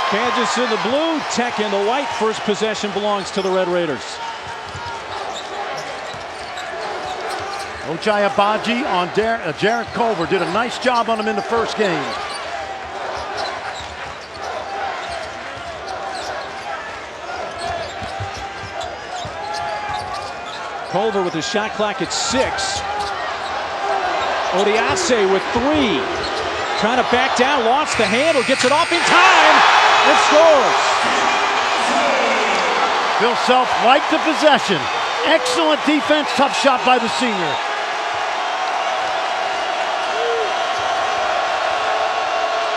Kansas in the blue, Tech in the white. First possession belongs to the Red Raiders. Ochai Agbaji on Jarrett Culver. Did a nice job on him in the first game. Culver with the shot clock at 6. Odiase with 3. Trying to back down, lost the handle, gets it off in time, and scores. Bill Self liked the possession. Excellent defense, tough shot by the senior.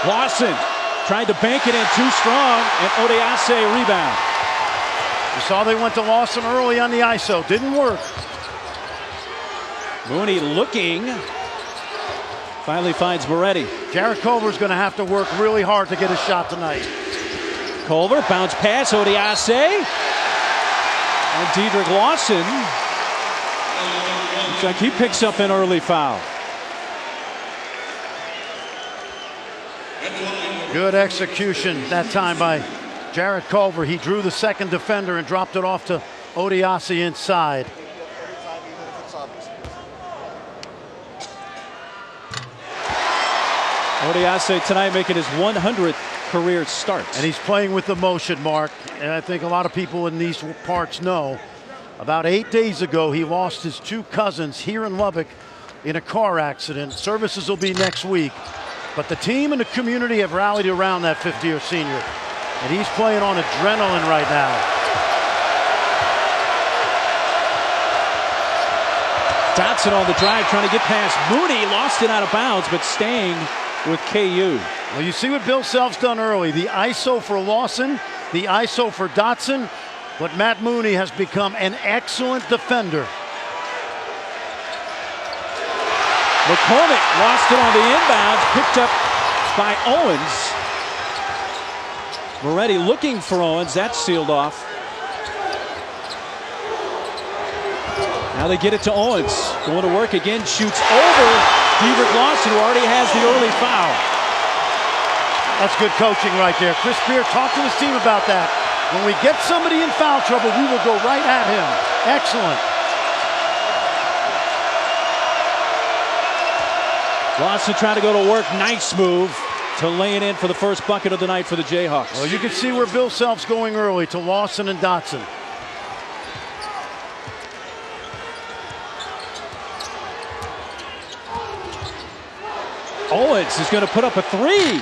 Lawson tried to bank it in too strong, and Odiase rebound. You saw they went to Lawson early on the ISO. Didn't work. Mooney looking. Finally finds Moretti. Jarrett Culver's going to have to work really hard to get a shot tonight. Culver, bounce pass, Odiase. And Dedrick Lawson. Looks like he picks up an early foul. Good execution that time by Jarrett Culver. He drew the second defender and dropped it off to Odiase inside. Odiase tonight making his 100th career start. And he's playing with emotion, Mark. And I think a lot of people in these parts know. About 8 days ago, he lost his 2 cousins here in Lubbock in a car accident. Services will be next week. But the team and the community have rallied around that 50-year senior. And he's playing on adrenaline right now. Dotson on the drive, trying to get past Mooney. Lost it out of bounds, but staying with KU. Well, you see what Bill Self's done early. The ISO for Lawson, the ISO for Dotson. But Matt Mooney has become an excellent defender. McCormick lost it on the inbounds, picked up by Owens. Moretti looking for Owens, that's sealed off. Now they get it to Owens, going to work again, shoots over Dedrick Lawson, who already has the early foul. That's good coaching right there. Chris Beard talked to his team about that. When we get somebody in foul trouble, we will go right at him. Excellent. Lawson trying to go to work. Nice move to lay it in for the first bucket of the night for the Jayhawks. Well, you can see where Bill Self's going early to Lawson and Dotson. Owens is going to put up a 3.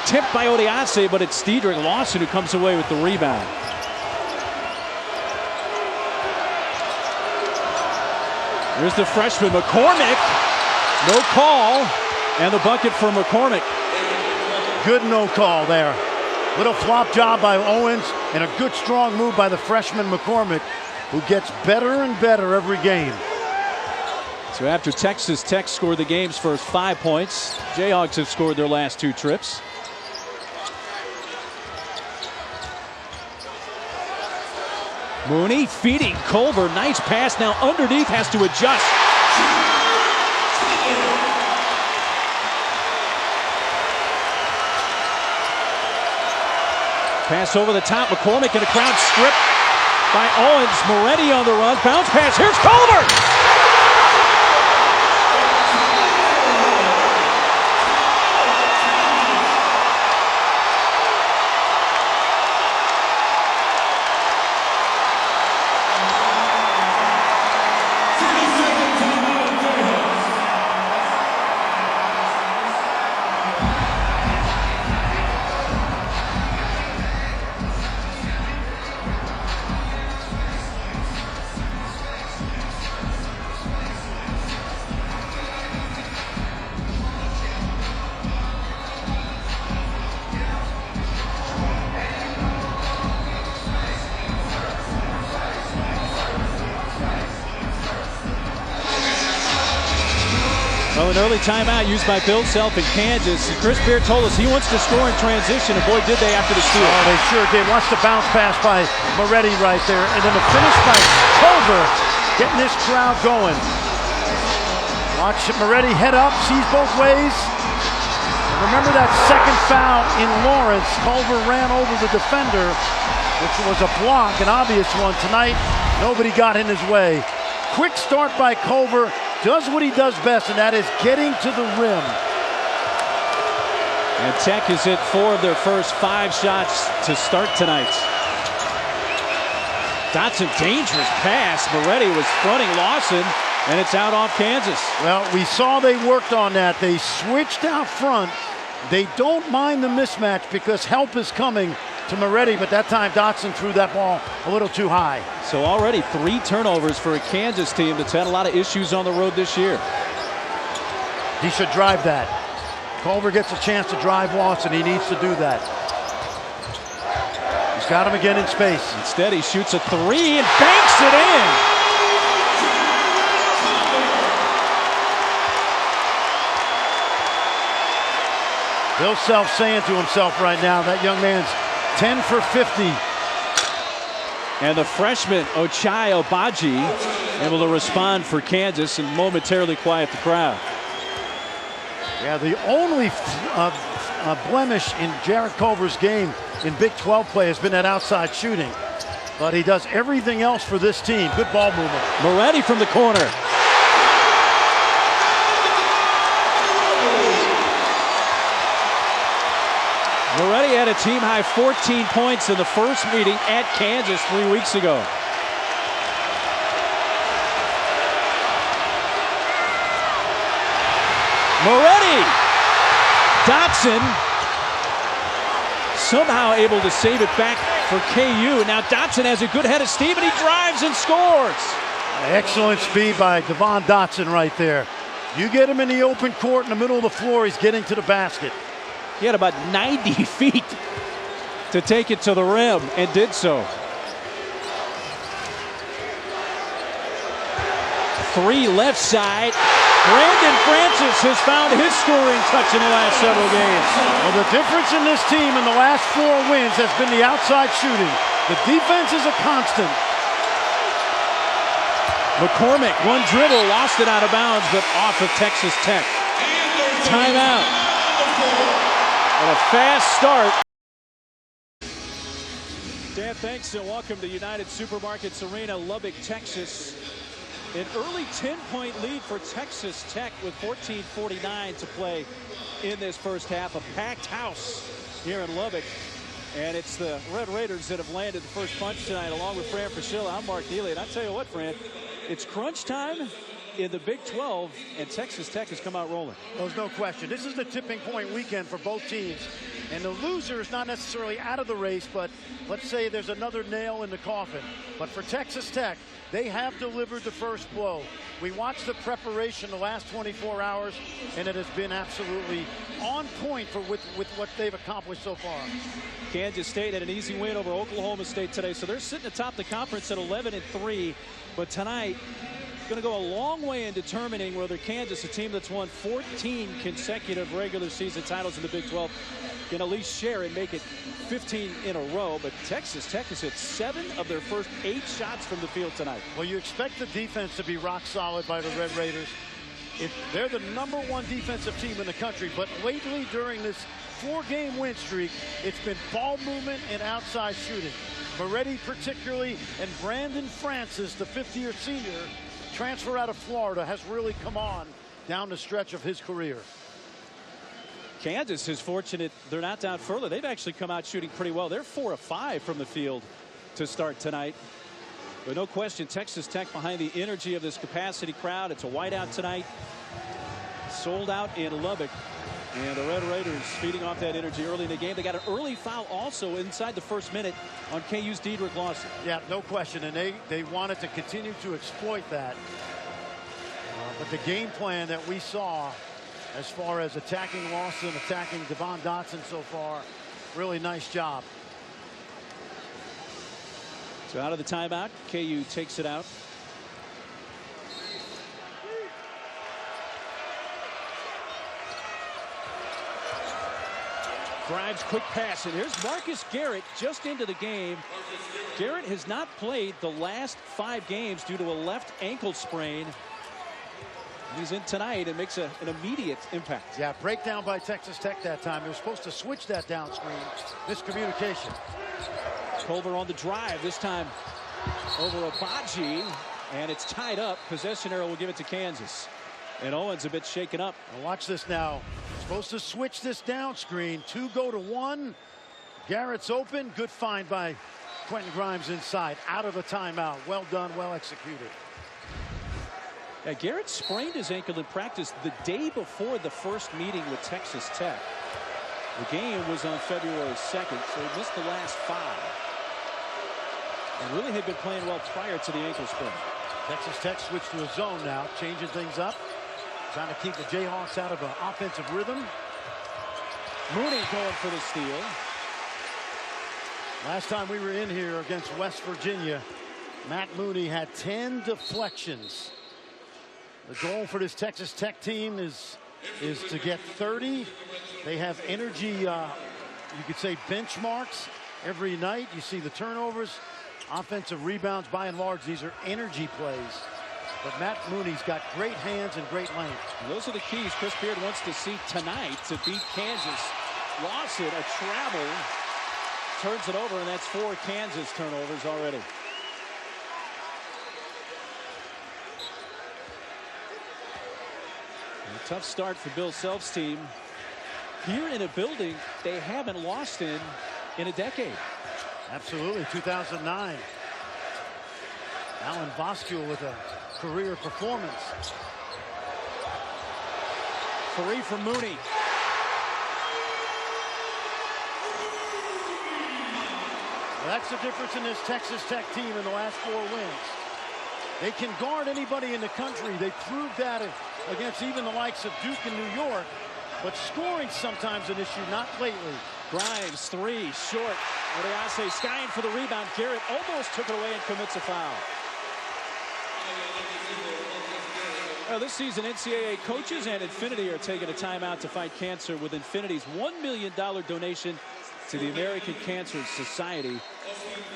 Tipped by Odiase, but it's Dedrick Lawson who comes away with the rebound. Here's the freshman, McCormick. No call, and the bucket for McCormick. Good no call there. Little flop job by Owens, and a good strong move by the freshman McCormick, who gets better and better every game. So after Texas Tech scored the game's first 5 points, Jayhawks have scored their last 2 trips. Mooney feeding Culver. Nice pass. Now underneath, has to adjust. Pass over the top. McCormick in a crowd stripped by Owens. Moretti on the run. Bounce pass. Here's Culver. Well, an early timeout used by Bill Self in Kansas. And Chris Beard told us he wants to score in transition, and boy, did they after the steal. Oh, they sure did. Watch the bounce pass by Moretti right there, and then the finish by Culver, getting this crowd going. Watch Moretti head up, sees both ways. Remember that second foul in Lawrence? Culver ran over the defender, which was a block, an obvious one. Tonight, nobody got in his way. Quick start by Culver, does what he does best, and that is getting to the rim. And Tech has hit 4 of their first 5 shots to start tonight. Dotson, dangerous pass. Moretti was fronting Lawson, and it's out off Kansas. Well, we saw they worked on that. They switched out front. They don't mind the mismatch because help is coming to Moretti, but that time Dotson threw that ball a little too high. So already 3 turnovers for a Kansas team that's had a lot of issues on the road this year. He should drive that. Culver gets a chance to drive Lawson. He needs to do that. He's got him again in space. Instead, he shoots a 3 and banks it in. Bill Self saying to himself right now, that young man's 10 for 50. And the freshman, Ochai Agbaji, able to respond for Kansas and momentarily quiet the crowd. Yeah, the only blemish in Jarrett Culver's game in Big 12 play has been that outside shooting. But he does everything else for this team. Good ball movement. Moretti from the corner. Moretti had a team-high 14 points in the first meeting at Kansas 3 weeks ago. Moretti! Dotson somehow able to save it back for KU. Now Dotson has a good head of steam and he drives and scores. Excellent speed by Devon Dotson right there. You get him in the open court in the middle of the floor, he's getting to the basket. He had about 90 feet to take it to the rim and did so. 3 left side. Brandon Francis has found his scoring touch in the last several games. Well, the difference in this team in the last 4 wins has been the outside shooting. The defense is a constant. McCormick, 1 dribble, lost it out of bounds, but off of Texas Tech. Timeout. And a fast start. Dan, thanks and welcome to United Supermarkets Arena, Lubbock, Texas. An early 10-point lead for Texas Tech with 14:49 to play in this first half. A packed house here in Lubbock. And it's the Red Raiders that have landed the first punch tonight, along with Fran Fraschilla. I'm Mark Neely. And I tell you what, Fran, it's crunch time in the Big 12, and Texas Tech has come out rolling. There's no question. This is the tipping point weekend for both teams. And the loser is not necessarily out of the race, but let's say there's another nail in the coffin. But for Texas Tech, they have delivered the first blow. We watched the preparation the last 24 hours, and it has been absolutely on point with what they've accomplished so far. Kansas State had an easy win over Oklahoma State today, so they're sitting atop the conference at 11-3. But tonight, going to go a long way in determining whether Kansas, a team that's won 14 consecutive regular season titles in the Big 12, can at least share and make it 15 in a row. But Texas Tech has hit 7 of their first 8 shots from the field tonight. Well, you expect the defense to be rock solid by the Red Raiders. They're the #1 defensive team in the country, but lately during this 4-game win streak, it's been ball movement and outside shooting. Moretti particularly, and Brandon Francis, the 5th-year senior, transfer out of Florida, has really come on down the stretch of his career. Kansas is fortunate they're not down further. They've actually come out shooting pretty well. They're 4 of 5 from the field to start tonight. But no question, Texas Tech behind the energy of this capacity crowd. It's a whiteout tonight. Sold out in Lubbock. And the Red Raiders feeding off that energy early in the game. They got an early foul also inside the first minute on KU's Dedrick Lawson. Yeah, no question. And they wanted to continue to exploit that. But the game plan that we saw as far as attacking Lawson, attacking Devon Dotson so far, really nice job. So out of the timeout, KU takes it out. Drives, quick pass, and here's Marcus Garrett just into the game. Garrett has not played the last 5 games due to a left ankle sprain. He's in tonight and makes an immediate impact. Yeah, breakdown by Texas Tech that time. They were supposed to switch that down screen. Miscommunication. Culver on the drive, this time over Abaji, and it's tied up. Possession arrow will give it to Kansas. And Owens a bit shaken up. Now watch this now. Supposed to switch this down screen. 2 go to 1. Garrett's open. Good find by Quentin Grimes inside. Out of a timeout. Well done, well executed. Yeah, Garrett sprained his ankle in practice the day before the first meeting with Texas Tech. The game was on February 2nd, so he missed the last 5. And really had been playing well prior to the ankle sprain. Texas Tech switched to a zone now, changing things up. Trying to keep the Jayhawks out of an offensive rhythm. Mooney going for the steal. Last time we were in here against West Virginia, Matt Mooney had 10 deflections. The goal for this Texas Tech team is to get 30. They have energy, you could say, benchmarks every night. You see the turnovers, offensive rebounds. By and large, these are energy plays. But Matt Mooney's got great hands and great length. Those are the keys Chris Beard wants to see tonight to beat Kansas. Lawson, a travel, turns it over, and that's 4 Kansas turnovers already. A tough start for Bill Self's team. Here in a building they haven't lost in a decade. Absolutely, 2009. Alan Voskul with a career performance. 3 from Mooney. Well, that's the difference in this Texas Tech team in the last 4 wins. They can guard anybody in the country. They proved that against even the likes of Duke and New York. But scoring sometimes an issue, not lately. Grimes, 3, short. Ariase skying for the rebound. Garrett almost took it away and commits a foul. Well, this season, NCAA coaches and Infinity are taking a timeout to fight cancer with Infinity's $1 million donation to the American Cancer Society.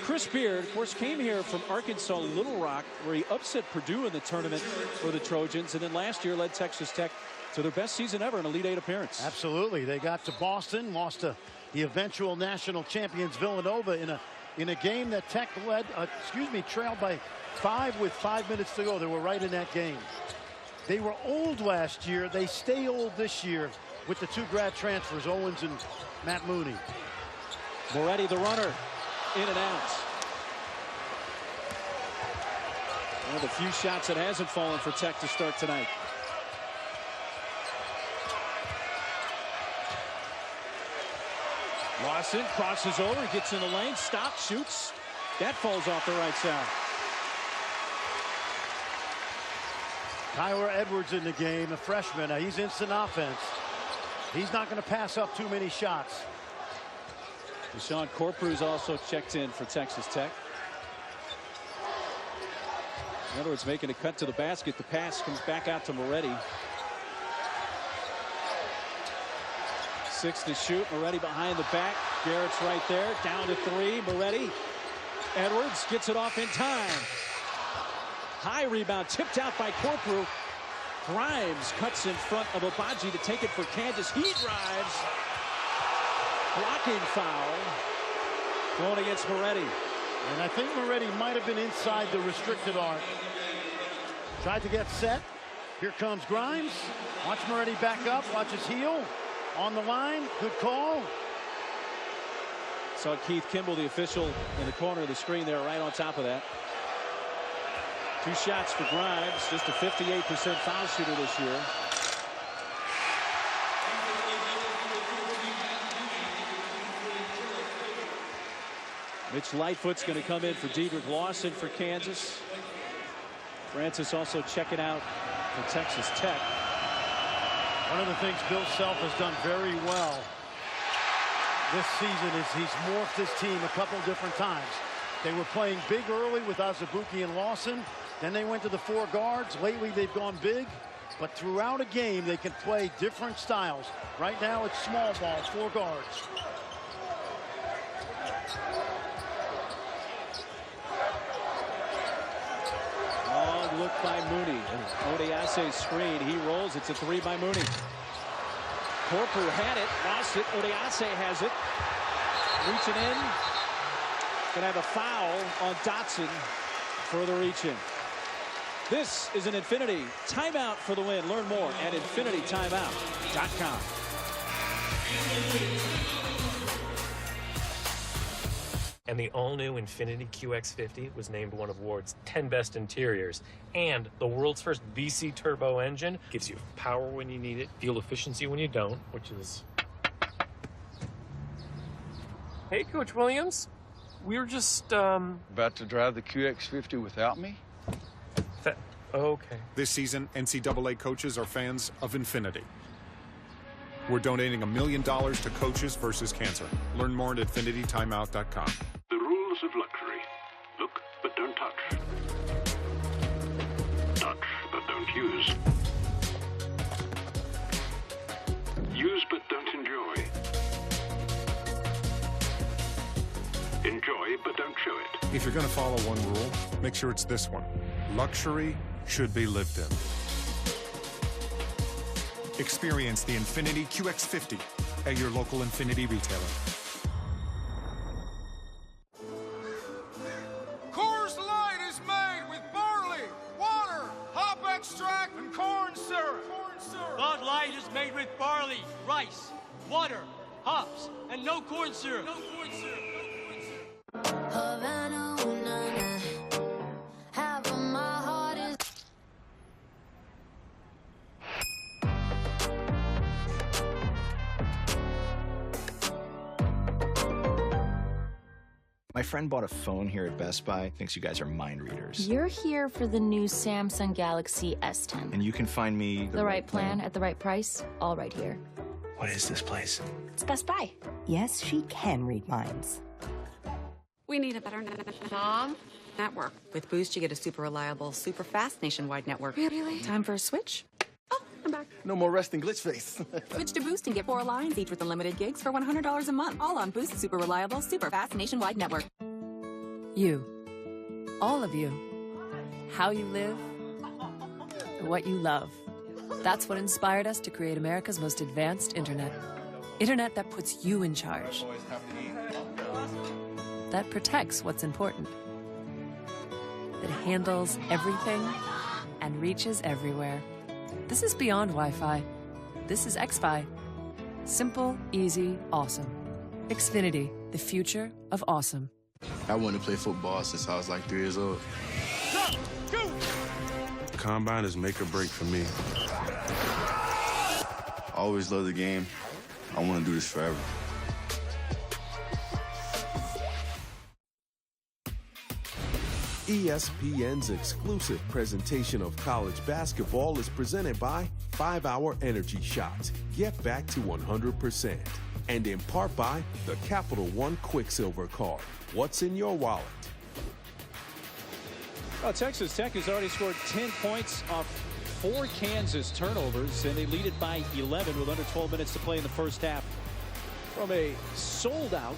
Chris Beard, of course, came here from Arkansas Little Rock, where he upset Purdue in the tournament for the Trojans, and then last year led Texas Tech to their best season ever, an Elite 8 appearance. Absolutely. They got to Boston, lost to the eventual national champions Villanova in a game that Tech trailed by 5 with 5 minutes to go. They were right in that game. They were old last year. They stay old this year with the 2 grad transfers, Owens and Matt Mooney. Moretti, the runner, in and out. One of the few shots that hasn't fallen for Tech to start tonight. Lawson crosses over, gets in the lane, stops, shoots. That falls off the right side. Tyler Edwards in the game, a freshman. Now he's instant offense. He's not going to pass up too many shots. Deshaun Corprews also checked in for Texas Tech. In other words, making a cut to the basket. The pass comes back out to Moretti. 6 to shoot. Moretti behind the back. Garrett's right there. Down to 3. Moretti. Edwards gets it off in time. High rebound tipped out by Corprew. Grimes cuts in front of Abaji to take it for Kansas. He drives. Blocking foul going against Moretti. And I think Moretti might have been inside the restricted arc. Tried to get set. Here comes Grimes. Watch Moretti back up. Watch his heel. On the line. Good call. Saw Keith Kimball, the official, in the corner of the screen there, right on top of that. 2 shots for Grimes. Just a 58% foul shooter this year. Mitch Lightfoot's going to come in for Dedrick Lawson for Kansas. Francis also checking out for Texas Tech. One of the things Bill Self has done very well this season is he's morphed his team a couple different times. They were playing big early with Azubuike and Lawson. Then they went to the 4 guards. Lately they've gone big. But throughout a game they can play different styles. Right now it's small ball, 4 guards. Long look by Mooney. Odiase's screen. He rolls. It's a 3 by Mooney. Culver had it, lost it. Odiase has it. Reaching in. Gonna have a foul on Dotson for the reach in. This is an Infinity timeout for the win. Learn more at infinitytimeout.com. And the all-new Infiniti QX50 was named one of Ward's 10 best interiors. And the world's first VC turbo engine gives you power when you need it, fuel efficiency when you don't, which is... Hey, Coach Williams. We were just, About to drive the QX50 without me? Okay. This season, NCAA coaches are fans of Infinity. We're donating $1 million to Coaches versus Cancer. Learn more at infinitytimeout.com. The rules of luxury. Look, but don't touch. Touch, but don't use. Use, but don't enjoy. Enjoy, but don't show it. If you're going to follow one rule, make sure it's this one. Luxury should be lived in. Experience the Infiniti QX50 at your local Infiniti retailer. Coors Light is made with barley, water, hop extract, and corn syrup. Bud Light is made with barley, rice, water, hops, and no corn syrup. No corn syrup. No corn syrup. Havana, ooh, nah, nah. Half of my heart is... My friend bought a phone here at Best Buy. Thinks you guys are mind readers. You're here for the new Samsung Galaxy S10. And you can find me The right plan at the right price, all right here. What is this place? It's Best Buy. Yes, she can read minds. We need a better network. With Boost, you get a super reliable, super fast nationwide network. Really? Time for a switch? Oh, I'm back. No more resting glitch face. Switch to Boost and get 4 lines, each with unlimited gigs for $100 a month. All on Boost's super reliable, super fast nationwide network. You. All of you. How you live. What you love. That's what inspired us to create America's most advanced internet. Internet that puts you in charge. That protects what's important. That handles everything and reaches everywhere. This is beyond Wi-Fi. This is X-Fi. Simple, easy, awesome. Xfinity, the future of awesome. I wanted to play football since I was like 3 years old. Go! Combine is make or break for me. I always loved the game. I want to do this forever. ESPN's exclusive presentation of college basketball is presented by 5-Hour Energy Shots. Get back to 100%. And in part by the Capital One Quicksilver Card. What's in your wallet? Well, Texas Tech has already scored 10 points off 4 Kansas turnovers, and they lead it by 11 with under 12 minutes to play in the first half from a sold-out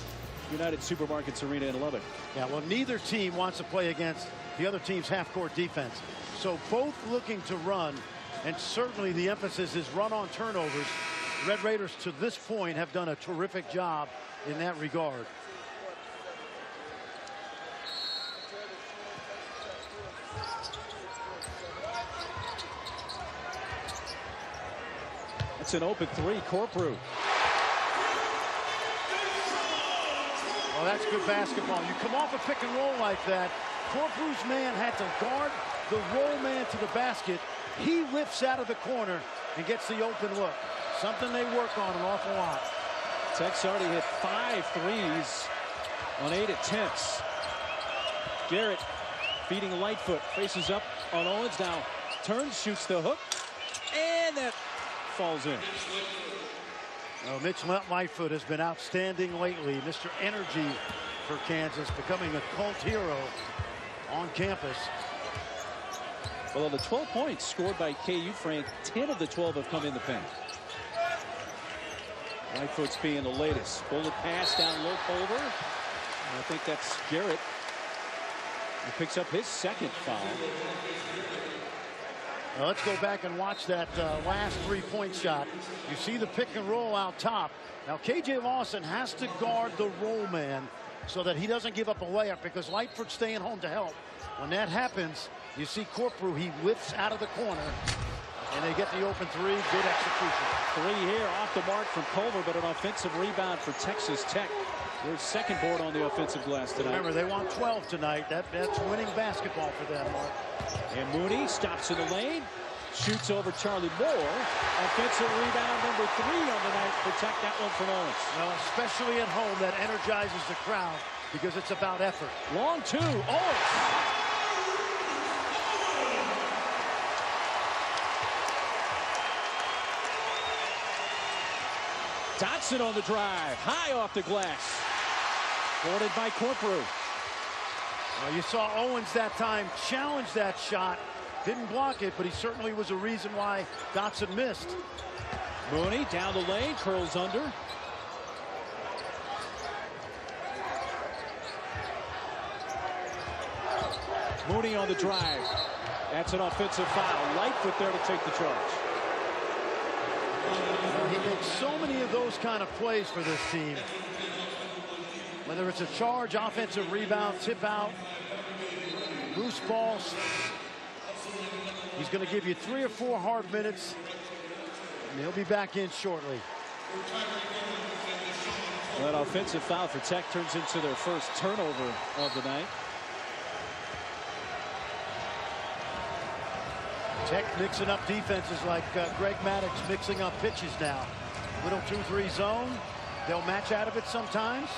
United Supermarkets Arena in Lubbock. Yeah, well, neither team wants to play against the other team's half-court defense. So both looking to run, and certainly the emphasis is run on turnovers. Red Raiders to this point have done a terrific job in that regard. It's an open 3, Corprew. Well, that's good basketball. You come off a pick and roll like that. Corprew's man had to guard the roll man to the basket. He whips out of the corner and gets the open look. Something they work on an awful lot. Tech's already hit 5 threes on 8 attempts. Garrett feeding Lightfoot. Faces up on Owens now. Turns, shoots the hook. And that falls in. Well, Mitch Lightfoot has been outstanding lately. Mr. Energy for Kansas, becoming a cult hero on campus. Well, of the 12 points scored by KU, Frank, 10 of the 12 have come in the paint. Lightfoot's being the latest. Bullet pass down low, Culver. I think that's Garrett. He picks up his second foul. Now let's go back and watch that last three-point shot. You see the pick and roll out top. Now KJ Lawson has to guard the roll man so that he doesn't give up a layup, because Lightford's staying home to help. When that happens, you see Corprew, he whips out of the corner, and they get the open three. Good execution. Three here off the mark from Culver, but an offensive rebound for Texas Tech. Their second board on the offensive glass tonight. Remember, they want 12 tonight. That's winning basketball for them, Mark. And Mooney stops in the lane, shoots over Charlie Moore. Offensive rebound number 3 on the night. Protect that one from Owens. Well, especially at home, that energizes the crowd because it's about effort. Long two, Owens. Dotson on the drive, high off the glass. Boarded by Corprew. Well, you saw Owens that time challenge that shot. Didn't block it, but he certainly was a reason why Dotson missed. Mooney down the lane, curls under. Mooney on the drive. That's an offensive foul. Lightfoot there to take the charge. He makes so many of those kind of plays for this team. Whether it's a charge, offensive rebound, tip out, loose balls. He's going to give you 3 or 4 hard minutes, and he'll be back in shortly. That offensive foul for Tech turns into their first turnover of the night. Tech mixing up defenses like Greg Maddox mixing up pitches now. Little 2-3 zone. They'll match out of it sometimes.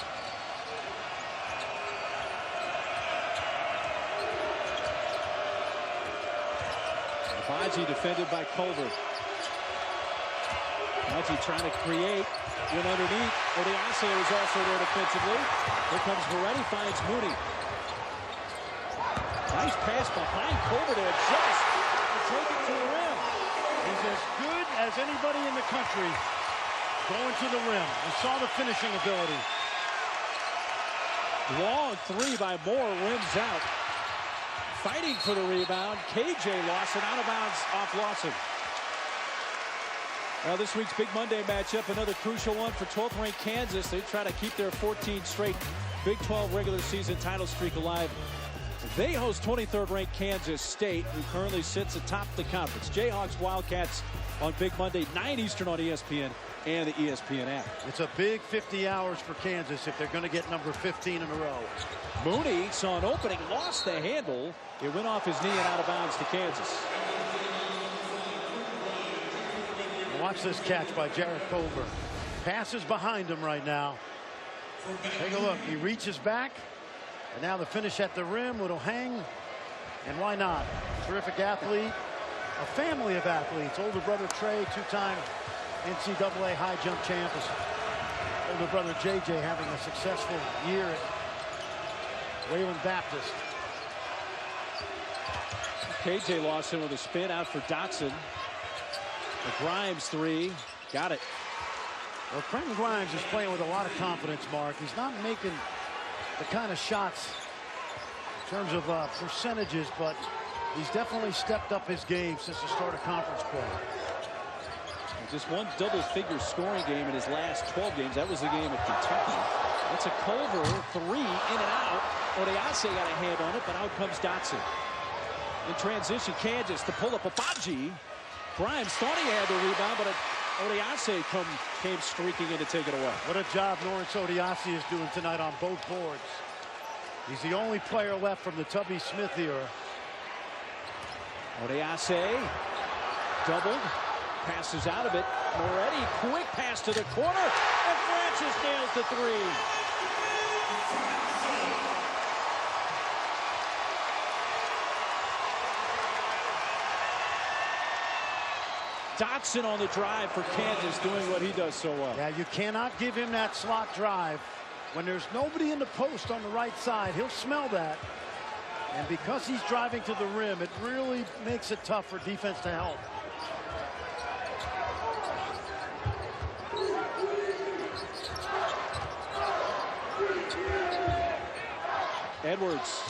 Baji defended by Culver. Baji trying to create. Went underneath. Odiase was also there defensively. Here comes Moretti, finds Mooney. Nice pass behind Culver to adjust. Take it to the rim. He's as good as anybody in the country going to the rim. We saw the finishing ability. Long 3 by Moore, rims out. Fighting for the rebound. KJ Lawson out of bounds off Lawson. Now this week's Big Monday matchup, another crucial one for 12th ranked Kansas. They try to keep their 14 straight Big 12 regular season title streak alive. They host 23rd ranked Kansas State, who currently sits atop the conference. Jayhawks Wildcats on Big Monday, 9 Eastern on ESPN and the ESPN app. It's a big 50 hours for Kansas if they're going to get number 15 in a row. Mooney saw an opening, lost the handle. It went off his knee and out of bounds to Kansas. Watch this catch by Jarrett Culver. Passes behind him right now. Take a look. He reaches back. And now the finish at the rim, little hang, and why not? Terrific athlete, a family of athletes. Older brother Trey, 2-time NCAA high jump champ. His older brother JJ having a successful year at Wayland Baptist. KJ Lawson with a spin out for Dotson. The Grimes 3, got it. Well, Quentin Grimes is playing with a lot of confidence, Mark. He's not making the kind of shots in terms of percentages, but he's definitely stepped up his game since the start of conference play. Just one double-figure scoring game in his last 12 games. That was the game at Kentucky. That's a Culver 3 in and out. Odiase got a hand on it, but out comes Dotson. In transition, Kansas, the pull-up of Baji. Grimes thought he had the rebound, but Odiase came streaking in to take it away. What a job Lawrence Odiase is doing tonight on both boards. He's the only player left from the Tubby Smith era. Odiase doubled, passes out of it. Moretti, quick pass to the corner, and Francis nails the 3. Dotson on the drive for Kansas, doing what he does so well. Yeah, you cannot give him that slot drive. When there's nobody in the post on the right side, he'll smell that. And because he's driving to the rim, it really makes it tough for defense to help. Edwards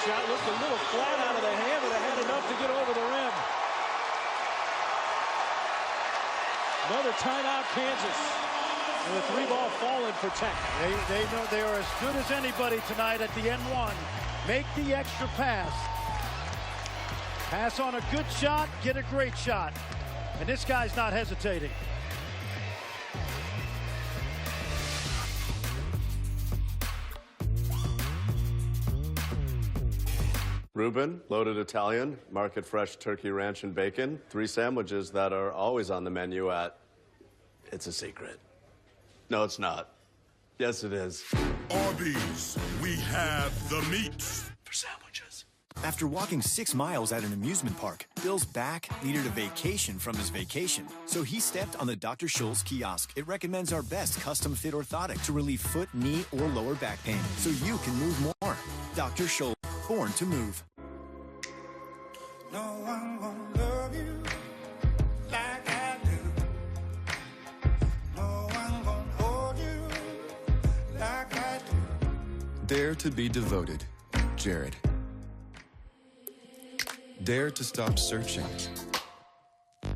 shot looked a little flat out of the hand, but it had enough to get over the rim. Another timeout, Kansas. And the 3-ball falling for Tech. They know they are as good as anybody tonight at the N1. Make the extra pass. Pass on a good shot, get a great shot. And this guy's not hesitating. Reuben, loaded Italian, market fresh turkey ranch and bacon. 3 sandwiches that are always on the menu at... It's a secret. No, it's not. Yes, it is. Arby's, we have the meats. For sandwiches. After walking 6 miles at an amusement park, Bill's back needed a vacation from his vacation. So he stepped on the Dr. Scholl's kiosk. It recommends our best custom fit orthotic to relieve foot, knee, or lower back pain so you can move more. Dr. Scholl, born to move. No one gonna love you like I do. No one gonna hold you like I do. Dare to be devoted, Jared. Dare to stop searching.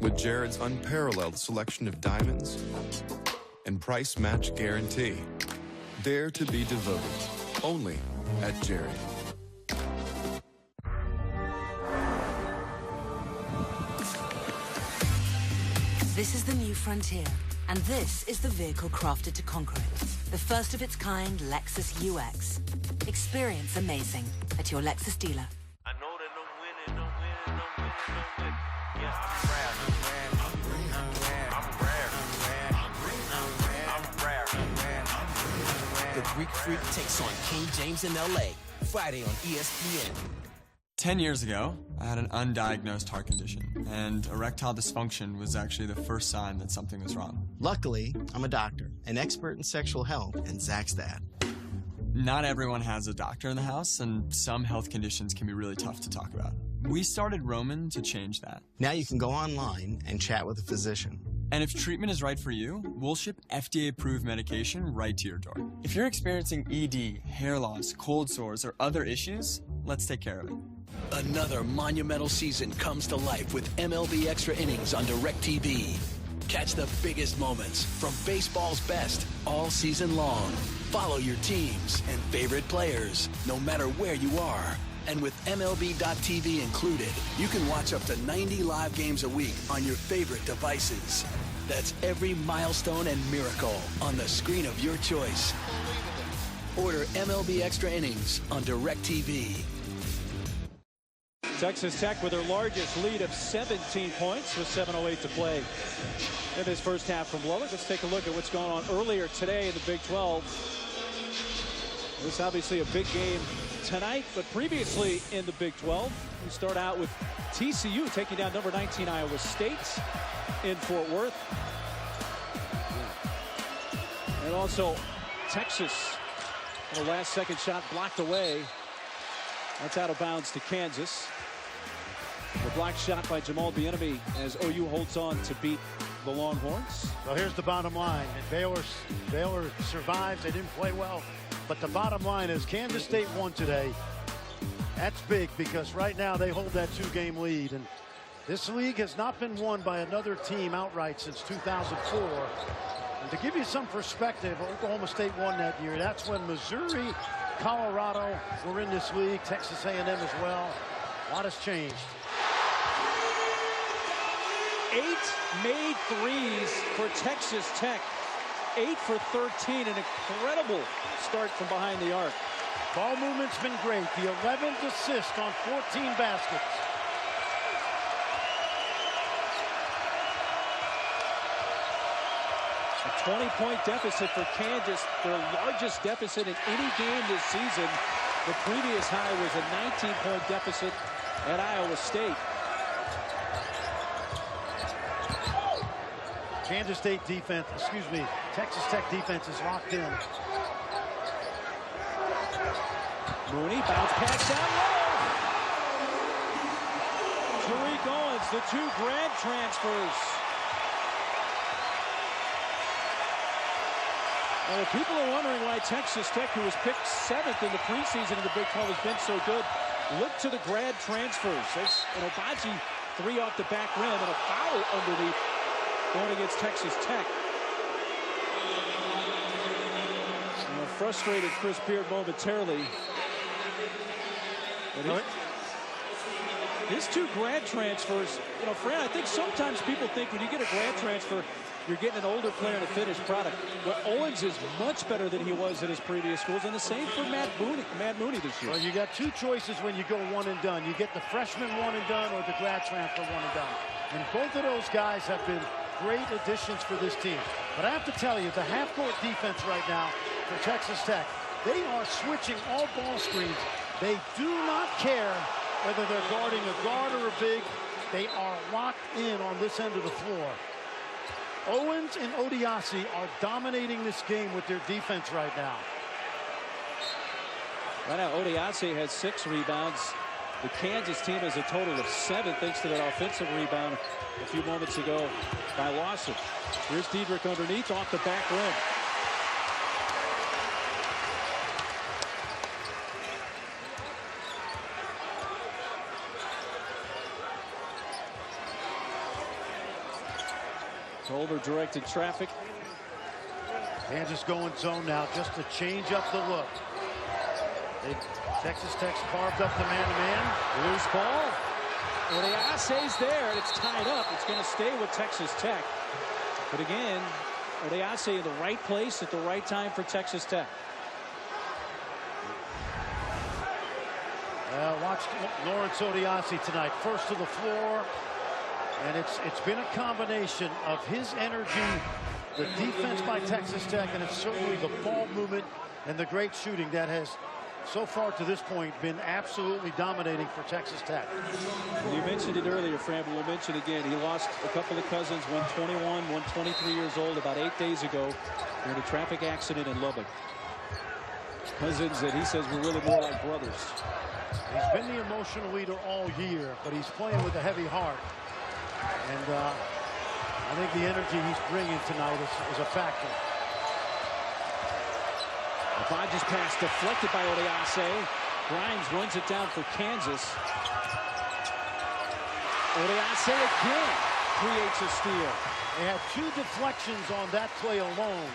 With Jared's unparalleled selection of diamonds and price match guarantee. Dare to be devoted, only at Jared. This is the new frontier, and this is the vehicle crafted to conquer it. The first of its kind Lexus UX. Experience amazing at your Lexus dealer. I know that no winning. Yeah, I'm rare. The Greek Freak takes on King James in LA, Friday on ESPN. 10 years ago, I had an undiagnosed heart condition, and erectile dysfunction was actually the first sign that something was wrong. Luckily, I'm a doctor, an expert in sexual health, and Zach's dad. Not everyone has a doctor in the house, and some health conditions can be really tough to talk about. We started Roman to change that. Now you can go online and chat with a physician. And if treatment is right for you, we'll ship FDA-approved medication right to your door. If you're experiencing ED, hair loss, cold sores, or other issues, let's take care of it. Another monumental season comes to life with MLB Extra Innings on DirecTV. Catch the biggest moments from baseball's best all season long. Follow your teams and favorite players, no matter where you are. And with MLB.tv included, you can watch up to 90 live games a week on your favorite devices. That's every milestone and miracle on the screen of your choice. Order MLB Extra Innings on DirecTV. Texas Tech with their largest lead of 17 points with 7:08 to play in this first half from Lubbock. Let's take a look at what's going on earlier today in the Big 12. This is obviously a big game tonight, but previously in the Big 12, we start out with TCU taking down number 19 Iowa State in Fort Worth. And also Texas, the last second shot blocked away. That's out of bounds to Kansas. The block shot by Jamal Bieniemy as OU holds on to beat the Longhorns. Well, here's the bottom line. And Baylor survives. They didn't play well. But the bottom line is Kansas State won today. That's big because right now they hold that 2-game lead. And this league has not been won by another team outright since 2004. And to give you some perspective, Oklahoma State won that year. That's when Missouri, Colorado were in this league, Texas A&M as well. A lot has changed. 8 made threes for Texas Tech. 8 for 13, an incredible start from behind the arc. Ball movement's been great. The 11th assist on 14 baskets. A 20-point deficit for Kansas, their largest deficit in any game this season. The previous high was a 19-point deficit at Iowa State. Kansas State defense, Texas Tech defense is locked in. Mooney, bounce pass down low. Tariq Owens, the 2 grad transfers. Well, people are wondering why Texas Tech, who was picked 7th in the preseason in the Big 12, has been so good. Look to the grad transfers. There's an Obaji 3 off the back rim and a foul underneath going against Texas Tech. And a frustrated Chris Beard momentarily. His 2 grad transfers, you know, Fran, I think sometimes people think when you get a grad transfer, you're getting an older player and a finished product. Well, Owens is much better than he was at his previous schools, and the same for Matt Mooney this year. Well, you got 2 choices when you go one and done. You get the freshman one and done or the grad transfer one and done. And both of those guys have been great additions for this team. But I have to tell you, the half-court defense right now for Texas Tech, they are switching all ball screens. They do not care whether they're guarding a guard or a big. They are locked in on this end of the floor. Owens and Odiasi are dominating this game with their defense right now. Right now, Odiasi has 6 rebounds. The Kansas team has a total of 7 thanks to that offensive rebound a few moments ago by Lawson. Here's Diedrich underneath off the back rim. Culver directed traffic. Kansas going zone now just to change up the look. Texas Tech's carved up the man-to-man. Loose ball. Odiasi's there, and it's tied up. It's going to stay with Texas Tech. But again, Odiasi in the right place at the right time for Texas Tech. Watch Lawrence Odiasi tonight. First to the floor. And it's been a combination of his energy, the defense by Texas Tech, and it's certainly the ball movement and the great shooting that has, so far to this point, been absolutely dominating for Texas Tech. You mentioned it earlier, Fran, but we'll mention it again. He lost a couple of cousins, one 21, one 23 years old, about 8 days ago in a traffic accident in Lubbock. Cousins that he says were really more like brothers. He's been the emotional leader all year, but he's playing with a heavy heart. And I think the energy he's bringing tonight is a factor. Obaji's pass deflected by Odiasi. Grimes runs it down for Kansas. Odiasi again creates a steal. They had 2 deflections on that play alone.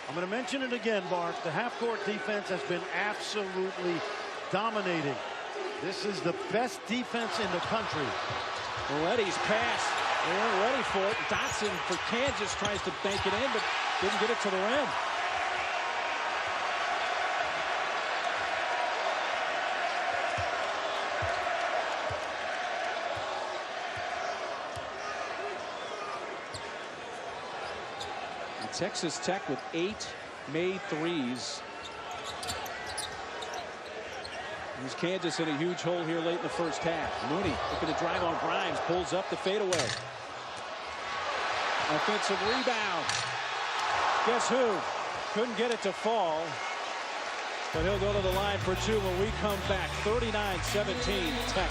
I'm going to mention it again, Bart. The half-court defense has been absolutely dominating. This is the best defense in the country. Moretti's pass. They weren't ready for it. Dotson for Kansas tries to bank it in, but didn't get it to the rim. And Texas Tech with 8 made threes. Here's Kansas in a huge hole here late in the first half. Mooney looking to drive on Grimes, pulls up the fadeaway. Offensive rebound. Guess who? Couldn't get it to fall. But he'll go to the line for 2 when we come back. 39-17 Tech.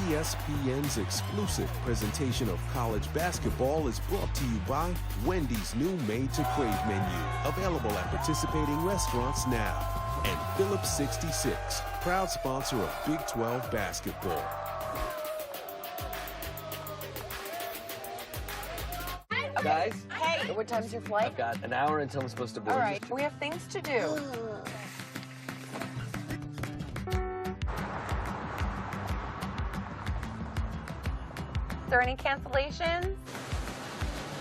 ESPN's exclusive presentation of college basketball is brought to you by Wendy's new Made to Crave menu, available at participating restaurants now, and Phillips 66, proud sponsor of Big 12 basketball. Guys, hey, what time's your flight? I've got an hour until I'm supposed to board. All right, we have things to do. Is there any cancellations?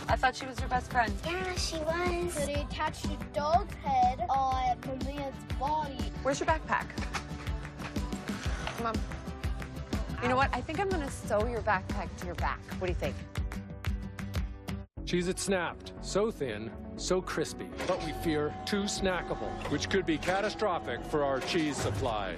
I thought she was your best friend. Yeah, she was. So they attached a dog's head on the man's body. Where's your backpack? Come on. You know what? I think I'm going to sew your backpack to your back. What do you think? Cheez-It Snapped. So thin, so crispy, but we fear too snackable, which could be catastrophic for our cheese supply.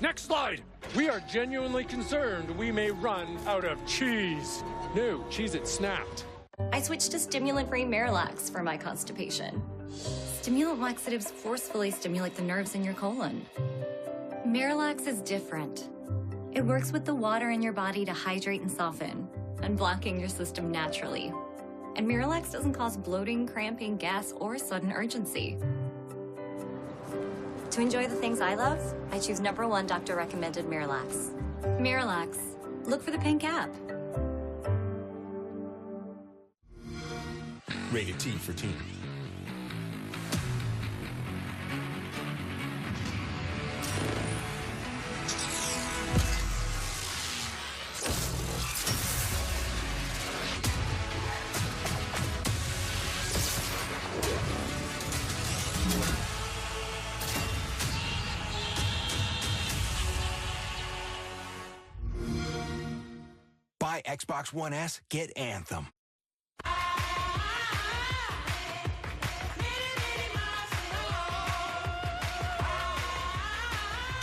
Next slide! We are genuinely concerned we may run out of cheese. New Cheez-It Snapped. I switched to stimulant-free Marilax for my constipation. Stimulant laxatives forcefully stimulate the nerves in your colon. Marilax is different. It works with the water in your body to hydrate and soften, unblocking your system naturally. And Marilax doesn't cause bloating, cramping, gas, or sudden urgency. To enjoy the things I love, I choose #1 doctor-recommended Miralax. Miralax. Look for the pink app. Rated T for teen. Buy Xbox One S, get Anthem.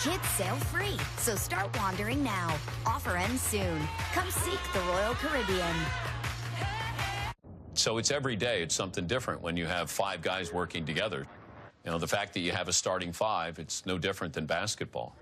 Kids sail free, so start wandering now. Offer ends soon. Come seek the Royal Caribbean. So it's every day, it's something different when you have 5 guys working together. You know, the fact that you have a starting 5, it's no different than basketball.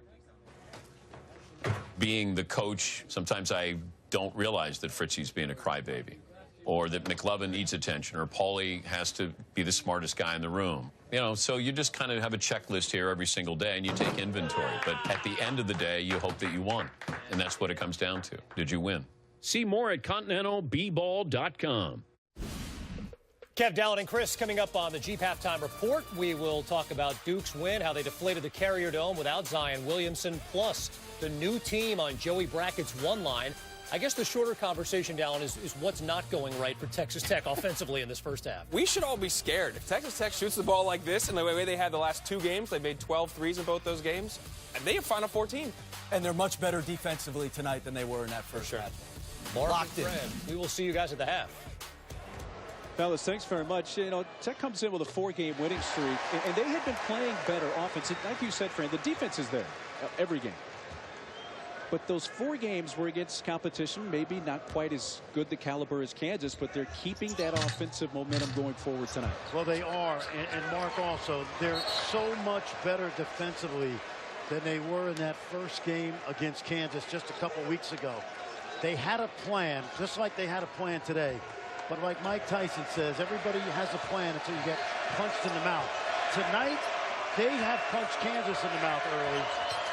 Being the coach, sometimes I don't realize that Fritzy's being a crybaby, or that McLovin needs attention, or Paulie has to be the smartest guy in the room. You know, so you just kind of have a checklist here every single day, and you take inventory. But at the end of the day, you hope that you won, and that's what it comes down to. Did you win? See more at ContinentalBball.com. Kev, Dallin, and Chris coming up on the Jeep Halftime Report. We will talk about Duke's win, how they deflated the Carrier Dome without Zion Williamson, plus the new team on Joey Brackett's one line. I guess the shorter conversation, Dallin, is what's not going right for Texas Tech offensively in this first half. We should all be scared. If Texas Tech shoots the ball like this and the way they had the last 2 games, they made 12 threes in both those games, and they have Final 14. And they're much better defensively tonight than they were in that first half. Mark Locked in. Fred, we will see you guys at the half. Fellas, thanks very much. You know, Tech comes in with a 4-game winning streak, and they had been playing better offense. Like you said, Fran, the defense is there every game. But those 4 games were against competition, maybe not quite as good the caliber as Kansas, but they're keeping that offensive momentum going forward tonight. Well, they are. And Mark also, they're so much better defensively than they were in that first game against Kansas just a couple weeks ago. They had a plan, just like they had a plan today. But like Mike Tyson says, everybody has a plan until you get punched in the mouth. Tonight, they have punched Kansas in the mouth early.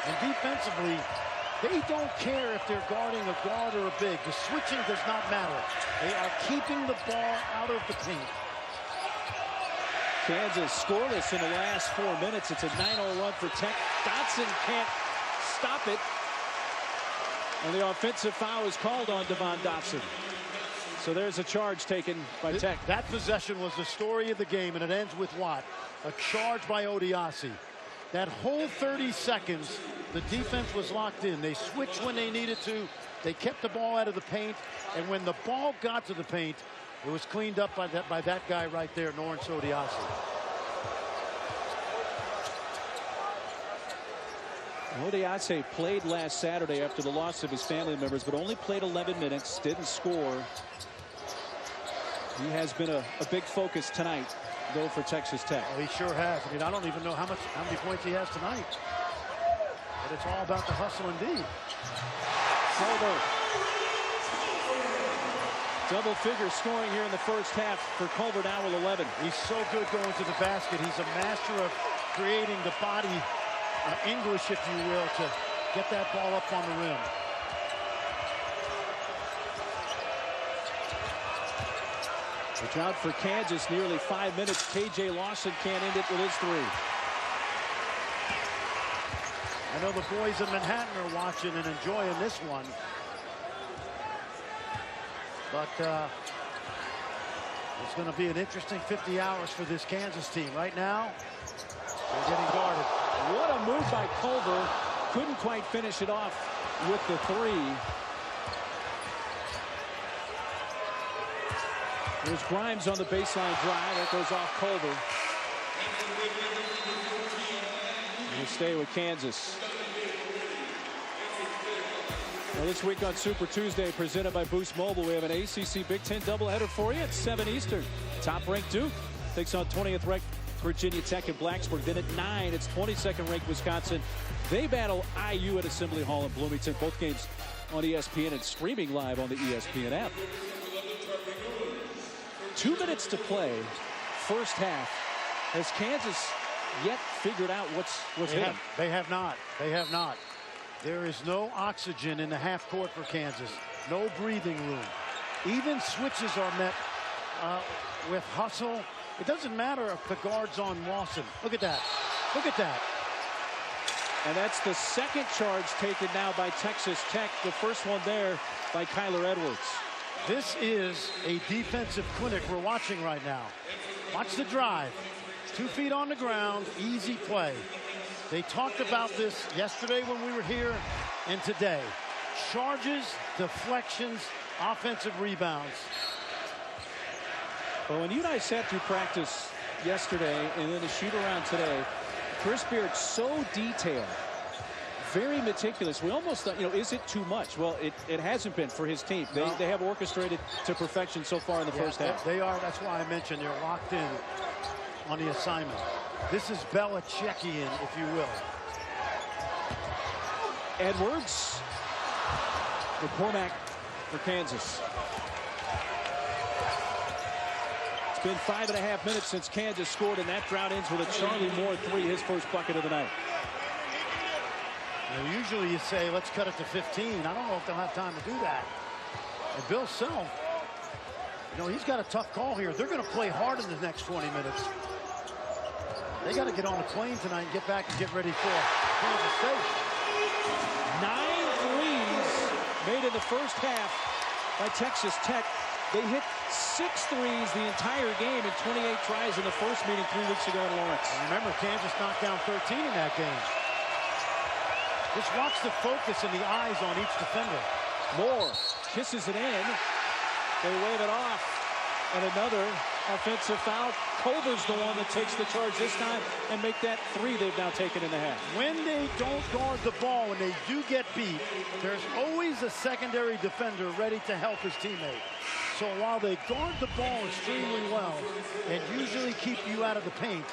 And defensively, they don't care if they're guarding a guard or a big. The switching does not matter. They are keeping the ball out of the paint. Kansas scoreless in the last 4 minutes. It's a 9-0 run for Tech. Dotson can't stop it. And the offensive foul is called on Devon Dotson. So there's a charge taken by Tech. That possession was the story of the game, and it ends with what? A charge by Odiasi. That whole 30 seconds, the defense was locked in. They switched when they needed to. They kept the ball out of the paint, and when the ball got to the paint, it was cleaned up by that guy right there, Lawrence Odiasi. Odiasi played last Saturday after the loss of his family members, but only played 11 minutes, didn't score. He has been a big focus tonight, though, for Texas Tech. Oh, he sure has. I mean, I don't even know how many points he has tonight. But it's all about the hustle and D. Culver. Double-figure scoring here in the first half for Culver, now with 11. He's so good going to the basket. He's a master of creating the body English, if you will, to get that ball up on the rim. The drought for Kansas, nearly 5 minutes. KJ Lawson can't end it with his 3. I know the boys in Manhattan are watching and enjoying this one. But it's going to be an interesting 50 hours for this Kansas team. Right now, they're getting guarded. What a move by Culver. Couldn't quite finish it off with the 3. There's Grimes on the baseline drive. That goes off Culver. We'll stay with Kansas. Well, this week on Super Tuesday, presented by Boost Mobile, we have an ACC Big Ten doubleheader for you at 7 Eastern. Top-ranked Duke takes on 20th-ranked Virginia Tech and Blacksburg. Then at 9, it's 22nd-ranked Wisconsin. They battle IU at Assembly Hall in Bloomington. Both games on ESPN and streaming live on the ESPN app. 2 minutes to play, first half, as Kansas yet figured out what's hit them. They have not. They have not. There is no oxygen in the half court for Kansas. No breathing room. Even switches are met with hustle. It doesn't matter if the guard's on Lawson. Look at that. Look at that. And that's the second charge taken now by Texas Tech. The first one there by Kyler Edwards. This is a defensive clinic we're watching right now. Watch the drive. 2 feet on the ground, easy play. They talked about this yesterday when we were here and today. Charges, deflections, offensive rebounds. Well, when you and I sat through practice yesterday and then the shoot around today, Chris Beard's so detailed, very meticulous. We almost thought, you know, is it too much? Well, it hasn't been for his team. They have orchestrated to perfection so far in the first half. They are. That's why I mentioned they're locked in on the assignment. This is Belichickian, if you will. Edwards. McCormack for Kansas. It's been 5.5 minutes since Kansas scored, and that drought ends with a Charlie Moore 3, his first bucket of the night. You know, usually you say, let's cut it to 15. I don't know if they'll have time to do that. And Bill Self, you know, he's got a tough call here. They're going to play hard in the next 20 minutes. They got to get on the plane tonight and get back and get ready for Kansas State. 9 threes made in the first half by Texas Tech. They hit 6 threes the entire game in 28 tries in the first meeting 3 weeks ago in Lawrence. And remember, Kansas knocked down 13 in that game. Just watch the focus in the eyes on each defender. Moore kisses it in. They wave it off. And another offensive foul. Culver's the one that takes the charge this time and make that 3 they've now taken in the half. When they don't guard the ball, when they do get beat, there's always a secondary defender ready to help his teammate. So while they guard the ball extremely well and usually keep you out of the paint,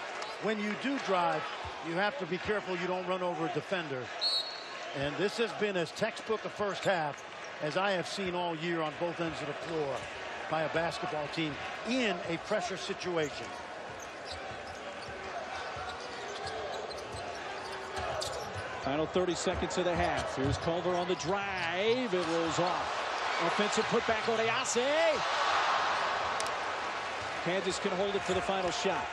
when you do drive, you have to be careful you don't run over a defender. And this has been as textbook a first half as I have seen all year on both ends of the floor by a basketball team in a pressure situation. Final 30 seconds of the half. Here's Culver on the drive. It rolls off. Offensive putback on Ayase. Kansas can hold it for the final shot.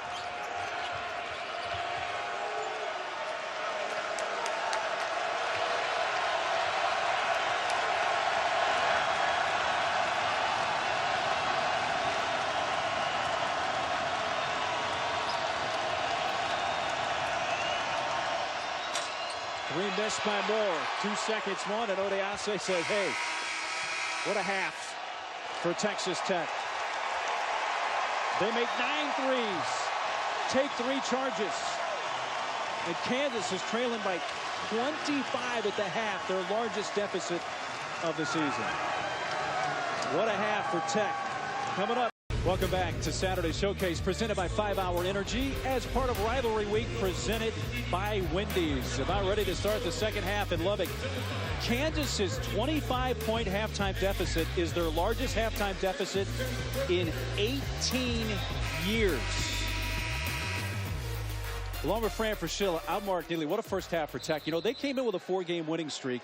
Missed by Moore. 2 seconds, one, and Odiase says, hey, what a half for Texas Tech. They make 9 threes, take 3 charges, and Kansas is trailing by 25 at the half, their largest deficit of the season. What a half for Tech. Coming up. Welcome back to Saturday Showcase, presented by 5 Hour Energy as part of Rivalry Week, presented by Wendy's. About ready to start the second half in Lubbock. Kansas's 25-point halftime deficit is their largest halftime deficit in 18 years. Along with Fran Fraschilla, I'm Mark Neely. What a first half for Tech. You know, they came in with a 4-game winning streak.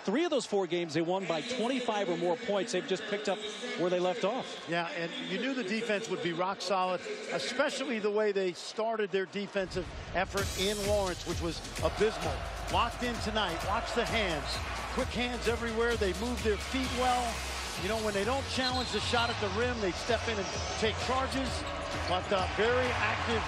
3 of those 4 games, they won by 25 or more points. They've just picked up where they left off. Yeah, and you knew the defense would be rock solid, especially the way they started their defensive effort in Lawrence, which was abysmal. Locked in tonight. Watch the hands. Quick hands everywhere. They move their feet well. You know, when they don't challenge the shot at the rim, they step in and take charges. But very active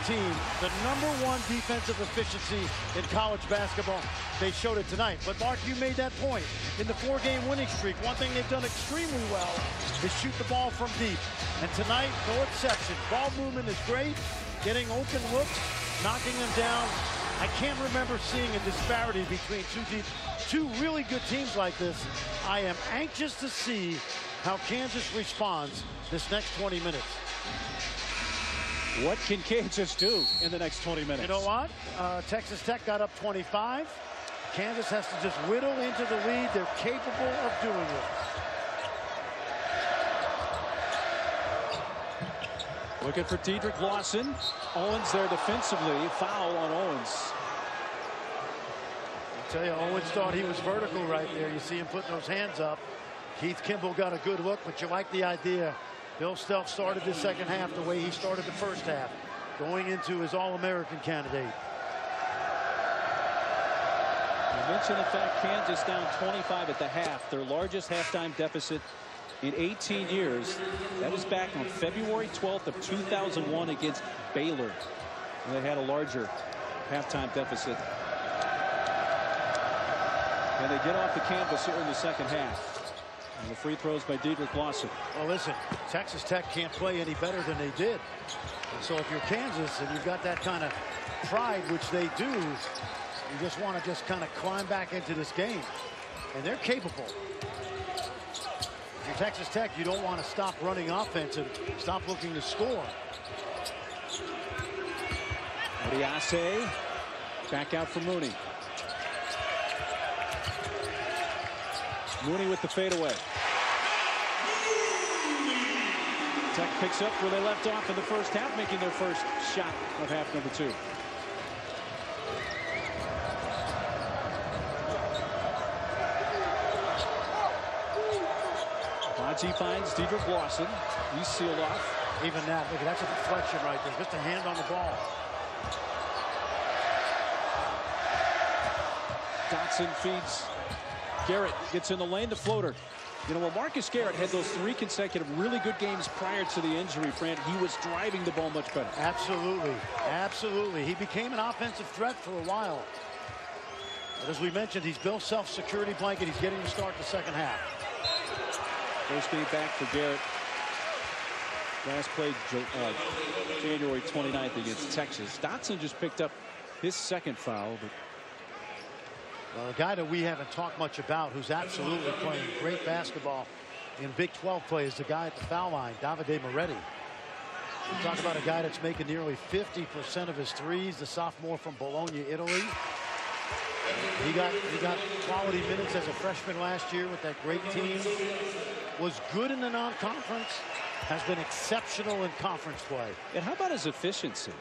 team. The #1 defensive efficiency in college basketball. They showed it tonight. But Mark, you made that point. In the 4-game winning streak, one thing they've done extremely well is shoot the ball from deep. And tonight, no exception. Ball movement is great. Getting open looks, knocking them down. I can't remember seeing a disparity between two really good teams like this. I am anxious to see how Kansas responds this next 20 minutes. What can Kansas do in the next 20 minutes? You know what? Texas Tech got up 25. Kansas has to just whittle into the lead. They're capable of doing it. Looking for Dedrick Lawson. Owens there defensively. Foul on Owens. I tell you, Owens thought he was vertical right there. You see him putting those hands up. Keith Kimball got a good look, but you like the idea. Bill Self started the second half the way he started the first half, going into his All-American candidate. You mentioned the fact Kansas down 25 at the half, their largest halftime deficit in 18 years. That was back on February 12th of 2001 against Baylor. And they had a larger halftime deficit. And they get off the canvas here in the second half. And the free throws by Dedrick Lawson. Well, listen, Texas Tech can't play any better than they did. And so if you're Kansas and you've got that kind of pride, which they do, you just want to just kind of climb back into this game. And they're capable. If you're Texas Tech, you don't want to stop running offense and stop looking to score. Odiase back out for Mooney. Mooney with the fadeaway. Tech picks up where they left off in the first half, making their first shot of half number 2. Bonzi finds Dedrick Lawson. He's sealed off. Even that, look, that's a deflection right there. Just a hand on the ball. Dotson feeds Garrett, gets in the lane, the floater. You know, when Marcus Garrett had those 3 consecutive really good games prior to the injury, Fran, he was driving the ball much better. Absolutely. Absolutely. He became an offensive threat for a while. But as we mentioned, he's Bill Self's security blanket. He's getting to start the second half. First game back for Garrett. Last played January 29th against Texas. Dotson just picked up his second foul. But well, a guy that we haven't talked much about, who's absolutely playing great basketball in Big 12 play, is the guy at the foul line, Davide Moretti. We talk about a guy that's making nearly 50% of his threes, the sophomore from Bologna, Italy. He got quality minutes as a freshman last year with that great team. Was good in the non-conference, has been exceptional in conference play. And how about his efficiency?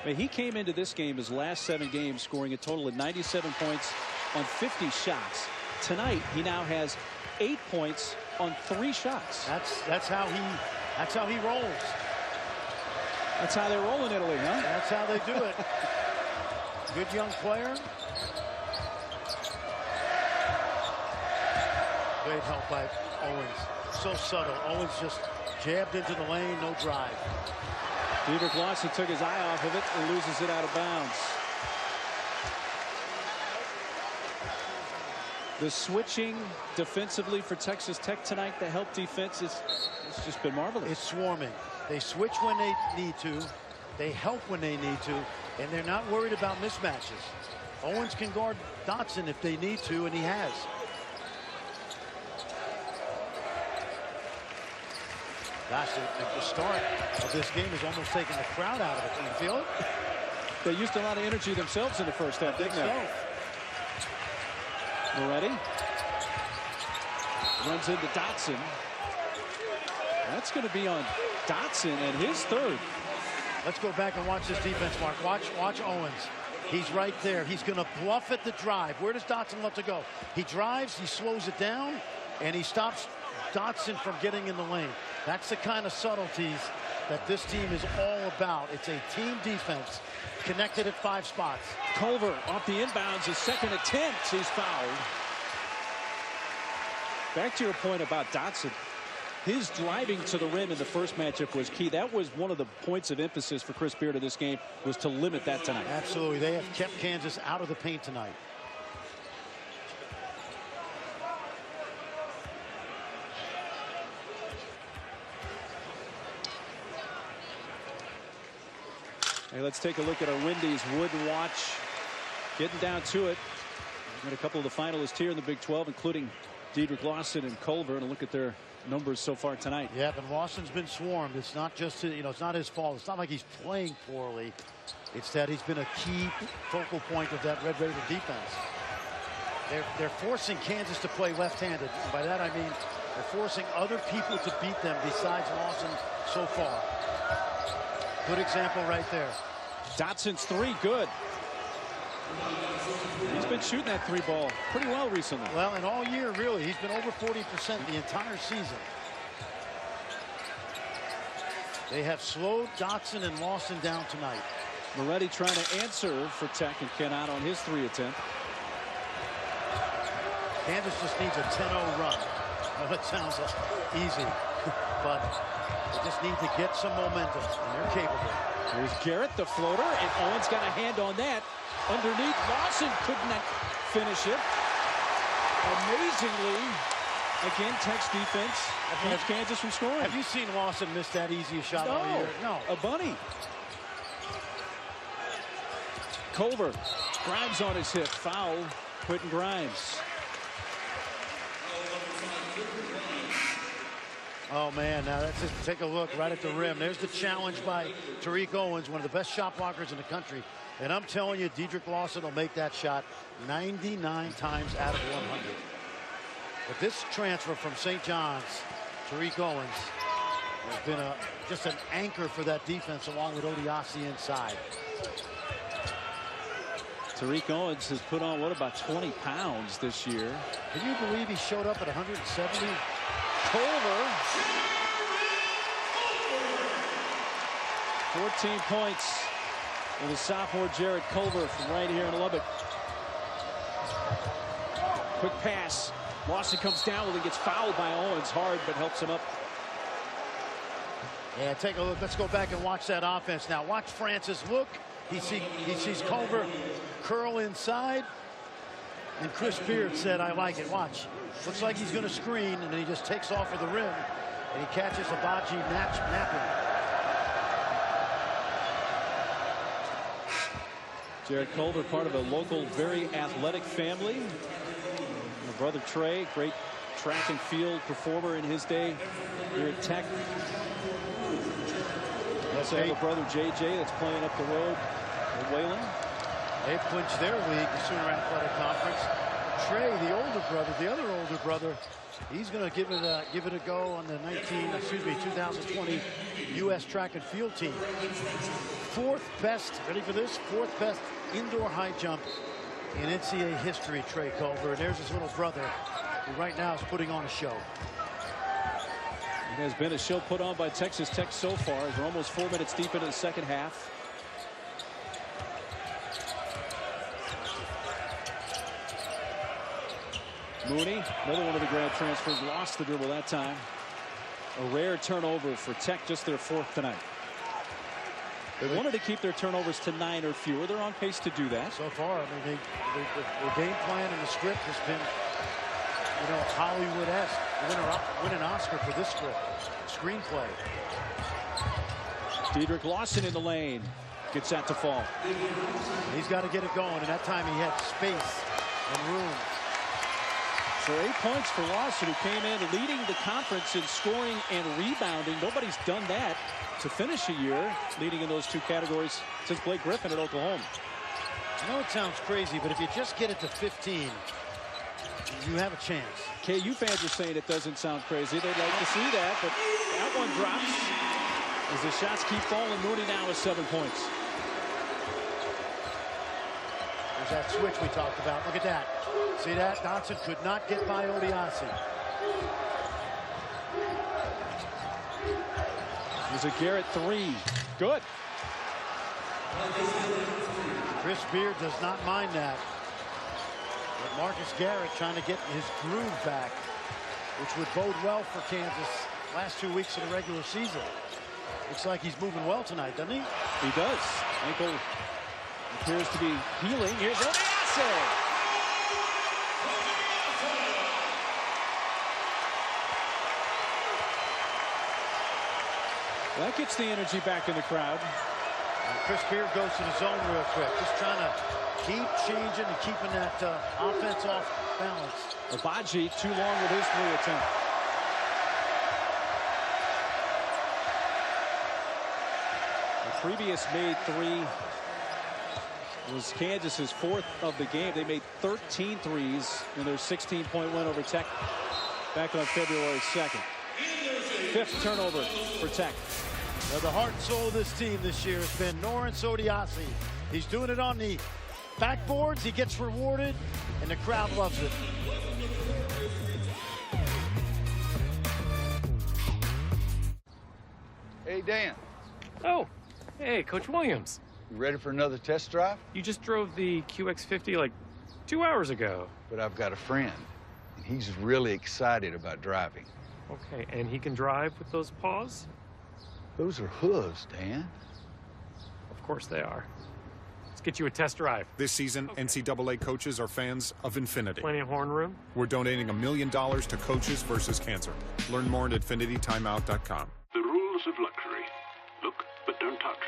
I mean, he came into this game, his last 7 games, scoring a total of 97 points on 50 shots. Tonight, he now has 8 points on 3 shots. That's how he rolls. That's how they roll in Italy, huh? That's how they do it. Good young player. Great help by Owens. So subtle. Owens just jabbed into the lane, no drive. Dedrick Lawson took his eye off of it and loses it out of bounds. The switching defensively for Texas Tech tonight, the help defense, it's just been marvelous. It's swarming. They switch when they need to. They help when they need to. And they're not worried about mismatches. Owens can guard Dotson if they need to, and he has. Gosh, the start of this game is almost taking the crowd out of it. Can you feel it? They used a lot of energy themselves in the first half, didn't they? Moretti runs into Dotson. That's going to be on Dotson and his third. Let's go back and watch this defense, Mark. Watch Owens. He's right there. He's going to bluff at the drive. Where does Dotson love to go? He drives, he slows it down, and he stops Dotson from getting in the lane. That's the kind of subtleties that this team is all about. It's a team defense connected at 5 spots. Culver off the inbounds, his second attempt. He's fouled. Back to your point about Dotson. His driving to the rim in the first matchup was key. That was one of the points of emphasis for Chris Beard in this game, was to limit that tonight. Absolutely. They have kept Kansas out of the paint tonight. Hey, let's take a look at our Wendy's Wooden Watch. Getting down to it. We've got a couple of the finalists here in the Big 12, including Dedrick Lawson and Culver, and a look at their numbers so far tonight. Yeah, but Lawson's been swarmed. It's not just, it's not his fault. It's not like he's playing poorly. It's that he's been a key focal point of that Red Raider defense. They're forcing Kansas to play left-handed. And by that I mean they're forcing other people to beat them besides Lawson so far. Good example right there. Dotson's three, good. He's been shooting that three ball pretty well recently. Well, and all year, really. He's been over 40% the entire season. They have slowed Dotson and Lawson down tonight. Moretti trying to answer for Tech and cannot on his three attempt. Kansas just needs a 10-0 run. Well, it sounds easy, but they just need to get some momentum, and they're capable. Here's Garrett, the floater, and Owens got a hand on that. Underneath, Lawson could not finish it. Amazingly, again, Tech's defense keeps Kansas from scoring. Have you seen Lawson miss that easy shot all year? No. A bunny. Culver, Grimes on his hip, foul, Quentin Grimes. Oh, man, now that's just take a look right at the rim. There's the challenge by Tariq Owens, one of the best shot blockers in the country. And I'm telling you, Dedrick Lawson will make that shot 99 times out of 100. But this transfer from St. John's, Tariq Owens, has been just an anchor for that defense along with Odiasi inside. Tariq Owens has put on, what, about 20 pounds this year. Can you believe he showed up at 170? Culver. 14 points for the sophomore Jarrett Culver from right here in Lubbock. Quick pass. Lawson comes down when he gets fouled by Owens hard, but helps him up. Yeah, take a look. Let's go back and watch that offense now. Watch Francis look. He sees Culver curl inside. And Chris Beard said, I like it. Watch. Looks like he's going to screen, and then he just takes off for the rim. And he catches Abaji napping. Jarrett Culver, part of a local, very athletic family. My brother Trey, great track and field performer in his day here at Tech. Also have a brother JJ that's playing up the road at Wayland. They clinched their league, the Sooner Athletic Conference. Trey, the older brother, the other older brother, he's going to give it a go on the 2020 U.S. track and field team. Fourth best, ready for this? Fourth best indoor high jump in NCAA history, Trey Culver. And there's his little brother, who right now is putting on a show. It has been a show put on by Texas Tech so far, as we're almost 4 minutes deep into the second half. Mooney, another one of the grad transfers, lost the dribble that time. A rare turnover for Tech, just their fourth tonight. They wanted to keep their turnovers to 9 or fewer. They're on pace to do that. So far, I mean, the game plan and the script has been, you know, Hollywood-esque. Win an Oscar for this script. Screenplay. Dedrick Lawson in the lane. Gets that to fall. He's got to get it going, and that time he had space and room. For 8 points for Lawson, who came in leading the conference in scoring and rebounding. Nobody's done that to finish a year leading in those two categories since Blake Griffin at Oklahoma. I know it sounds crazy, but if you just get it to 15, you have a chance. KU fans are saying it doesn't sound crazy. They'd like to see that, but that one drops as the shots keep falling. Mooney now with 7 points. There's that switch we talked about. Look at that. See that? Dotson could not get by Odiasi. There's a Garrett three. Good. Chris Beard does not mind that. But Marcus Garrett trying to get his groove back, which would bode well for Kansas last 2 weeks of the regular season. Looks like he's moving well tonight, doesn't he? He does. Ankle appears to be healing. Here's Odiasi. That gets the energy back in the crowd. And Chris Beard goes to the zone real quick. Just trying to keep changing and keeping that offense off balance. Abaji too long with his three attempt. The previous made three was Kansas's fourth of the game. They made 13 threes in their 16-point win over Tech back on February 2nd. Fifth turnover for Tech. Well, the heart and soul of this team this year has been Noren Sodiasi. He's doing it on the backboards. He gets rewarded, and the crowd loves it. Hey, Dan. Oh, hey, Coach Williams. You ready for another test drive? You just drove the QX50 like 2 hours ago. But I've got a friend, and he's really excited about driving. Okay, and he can drive with those paws? Those are hooves, Dan. Of course they are. Let's get you a test drive. This season, NCAA coaches are fans of Infinity. Plenty of horn room? We're donating $1 million to Coaches versus Cancer. Learn more at infinitytimeout.com. The rules of luxury. Look, but don't touch.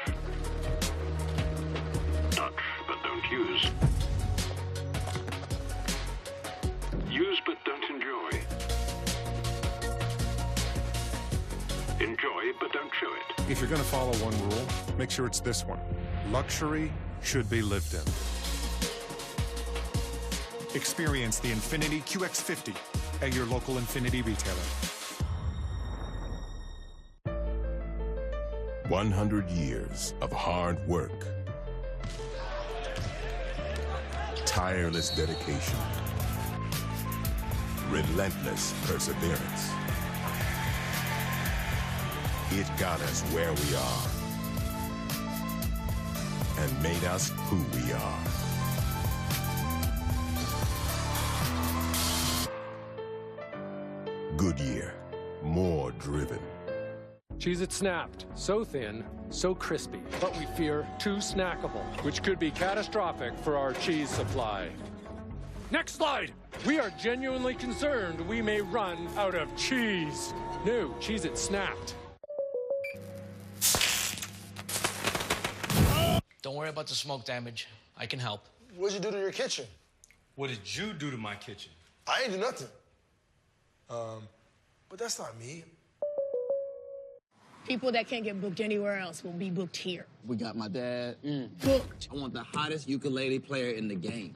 Touch, but don't use. Use, but don't enjoy. Enjoy, but don't show it. If you're going to follow one rule, make sure it's this one. Luxury should be lived in. Experience the Infinity QX50 at your local Infinity retailer. 100 years of hard work, tireless dedication, relentless perseverance. It got us where we are and made us who we are. Goodyear, more driven. Cheez-It Snapped, so thin, so crispy, but we fear too snackable, which could be catastrophic for our cheese supply. Next slide! We are genuinely concerned we may run out of cheese. New Cheez-It Snapped. Don't worry about the smoke damage. I can help. What'd you do to your kitchen? What did you do to my kitchen? I ain't do nothing. But that's not me. People that can't get booked anywhere else will be booked here. We got my dad. Booked. I want the hottest ukulele player in the game.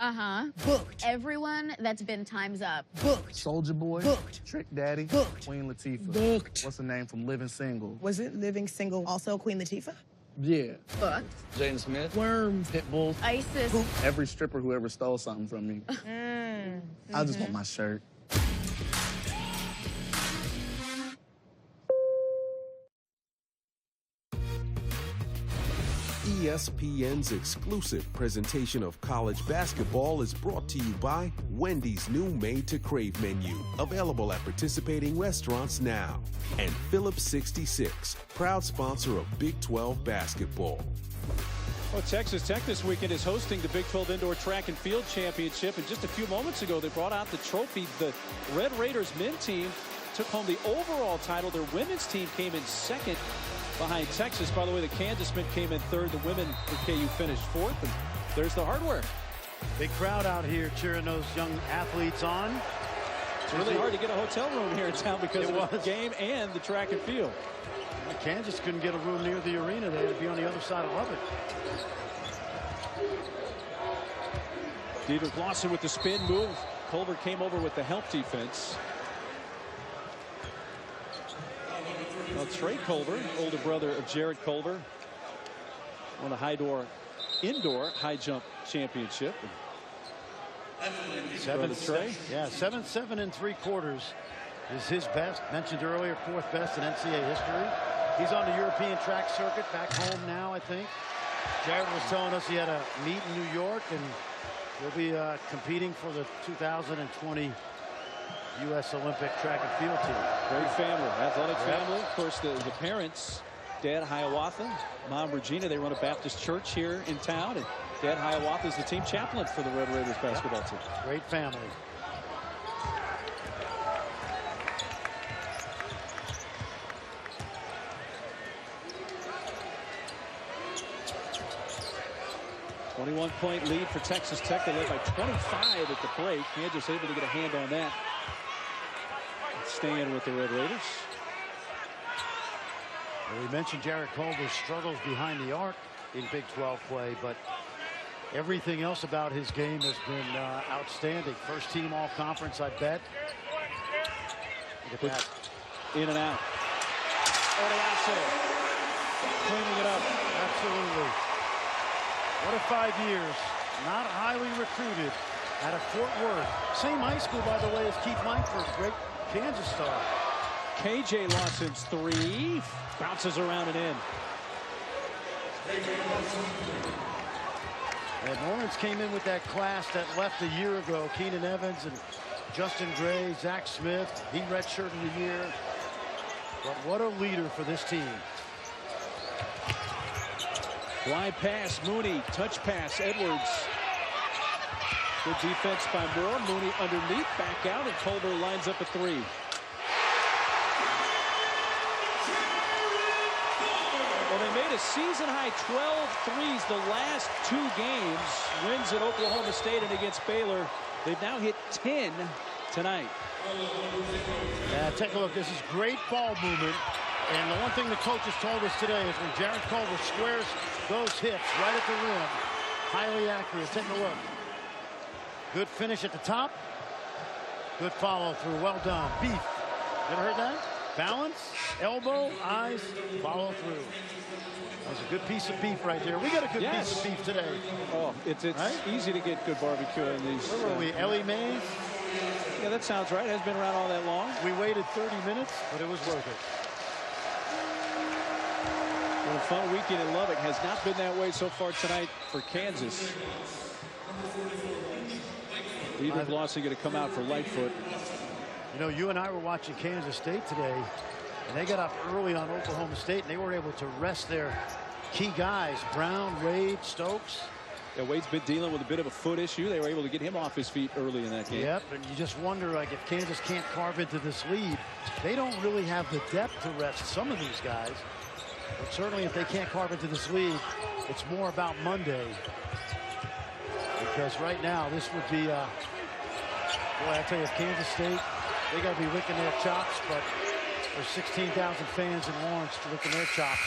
Booked. Everyone that's been time's up. Booked. Soldier Boy. Booked. Trick Daddy. Booked. Queen Latifah. Booked. What's the name from Living Single? Was it Living Single also Queen Latifah? Yeah. Booked. Jaden Smith. Worms. Pitbull. ISIS. Booked. Every stripper who ever stole something from me. I just want my shirt. ESPN's exclusive presentation of college basketball is brought to you by Wendy's new Made to Crave menu, available at participating restaurants now. And Phillips 66, proud sponsor of Big 12 basketball. Well, Texas Tech this weekend is hosting the Big 12 Indoor Track and Field Championship. And just a few moments ago, they brought out the trophy. The Red Raiders men team took home the overall title. Their women's team came in second behind Texas. By the way, the Kansas men came in third. The women for KU finished fourth. And there's the hardware. Big crowd out here cheering those young athletes on. It's really hard to get a hotel room here in town because of the game and the track and field. Kansas couldn't get a room near the arena. They had to be on the other side of Lubbock. Diedrich Lawson with the spin move. Culver came over with the help defense. Well, Trey Culver, older brother of Jared Culver, won the indoor high jump championship. 7-7 3/4 is his best. Mentioned earlier, 4th best in NCAA history. He's on the European track circuit, back home now, I think. Jared was telling us he had a meet in New York, and he'll be competing for the 2020 U.S. Olympic track and field team. Great family, athletic family. Of course, the parents, Dad Hiawatha, Mom Regina, they run a Baptist church here in town, and Dad Hiawatha is the team chaplain for the Red Raiders basketball team. Great family. .1 lead for Texas Tech. They led by 25 at the break. Kansas able to get a hand on that. Staying with the Red Raiders. Well, we mentioned Jared Culver's struggles behind the arc in Big 12 play, but everything else about his game has been outstanding. First team all conference, I bet. Look at that. In and out. cleaning it up. Absolutely. What a 5 years. Not highly recruited out of Fort Worth. Same high school, by the way, as Keith Langford, great Kansas star. KJ Lawson's three. Bounces around and in. And Lawrence came in with that class that left a year ago. Keenan Evans and Justin Gray, Zach Smith. He redshirted a year. But what a leader for this team. Wide pass, Mooney. Touch pass, Edwards. Good defense by Moore. Mooney underneath, back out, and Culver lines up a three. Well, they made a season-high 12 threes the last 2 games. Wins at Oklahoma State and against Baylor. They've now hit 10 tonight. Yeah, take a look. This is great ball movement. And the one thing the coaches told us today is when Jared Culver squares those hits right at the rim, highly accurate. Take a look. Good finish at the top. Good follow through. Well done. Beef. Ever heard that? Balance, elbow, eyes, follow through. That's a good piece of beef right there. We got a good piece of beef today. Oh, it's right? Easy to get good barbecue in these. Where were we? Ellie Mays? Yeah, that sounds right. Hasn't been around all that long. We waited 30 minutes, but it was worth it. Well, a fun weekend in Lubbock has not been that way so far tonight for Kansas. Even Lawson going to come out for Lightfoot. You know, you and I were watching Kansas State today, and they got up early on Oklahoma State, and they were able to rest their key guys, Brown, Wade, Stokes. Yeah, Wade's been dealing with a bit of a foot issue. They were able to get him off his feet early in that game. Yep, and you just wonder, like, if Kansas can't carve into this lead, they don't really have the depth to rest some of these guys. But certainly if they can't carve into this lead, it's more about Monday. Because right now, this would be, boy, I tell you, if Kansas State, they got to be licking their chops, but there's 16,000 fans in Lawrence licking their chops.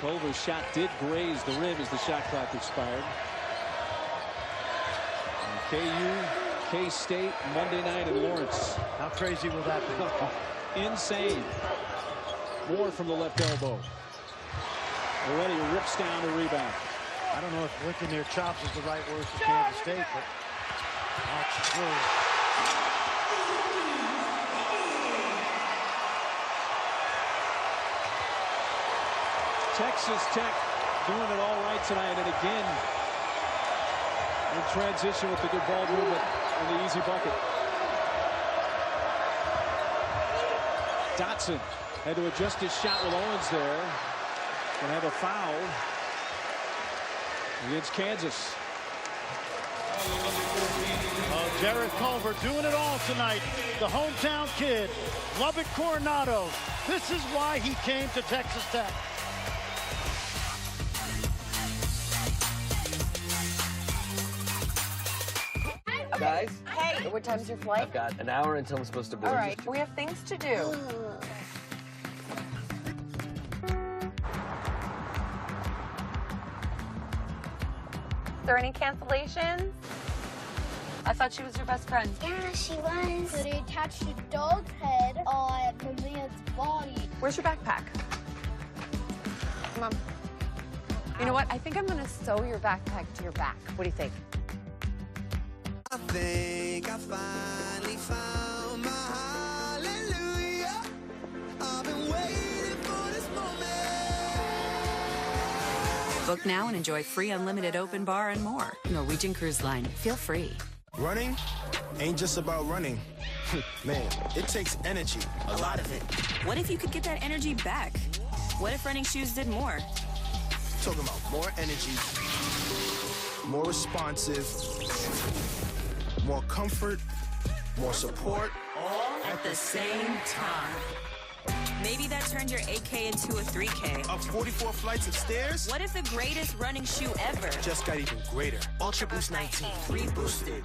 Culver's shot did graze the rim as the shot clock expired. And KU, K-State, Monday night in Lawrence. How crazy will that be? Insane. Moore from the left elbow. Already rips down the rebound. I don't know if licking their chops is the right word for Kansas State, but that's true. Texas Tech doing it all right tonight, and again in transition with the good ball movement and the easy bucket. Dotson had to adjust his shot with Owens there and have a foul against Kansas. Jared Culver doing it all tonight. The hometown kid, Lubbock Coronado. This is why he came to Texas Tech. Guys? Hey, what time's your flight? I've got an hour until I'm supposed to board. All right, we have things to do. Is there any cancellations? I thought she was your best friend. Yeah, she was. So they attached a dog's head on the man's body. Where's your backpack? Mom. You know what? I think I'm going to sew your backpack to your back. What do you think? I think I finally found my hallelujah. I've been waiting for this moment. Book now and enjoy free unlimited open bar and more. Norwegian Cruise Line. Feel free. Running ain't just about running. Man, it takes energy, a lot of it. What if you could get that energy back? What if running shoes did more? Talking about more energy, more responsive, more comfort, more support. All at the same time. Maybe that turned your 8K into a 3K. Up 44 flights of stairs? What if the greatest running shoe ever just got even greater? Ultra Boost 19, reboosted.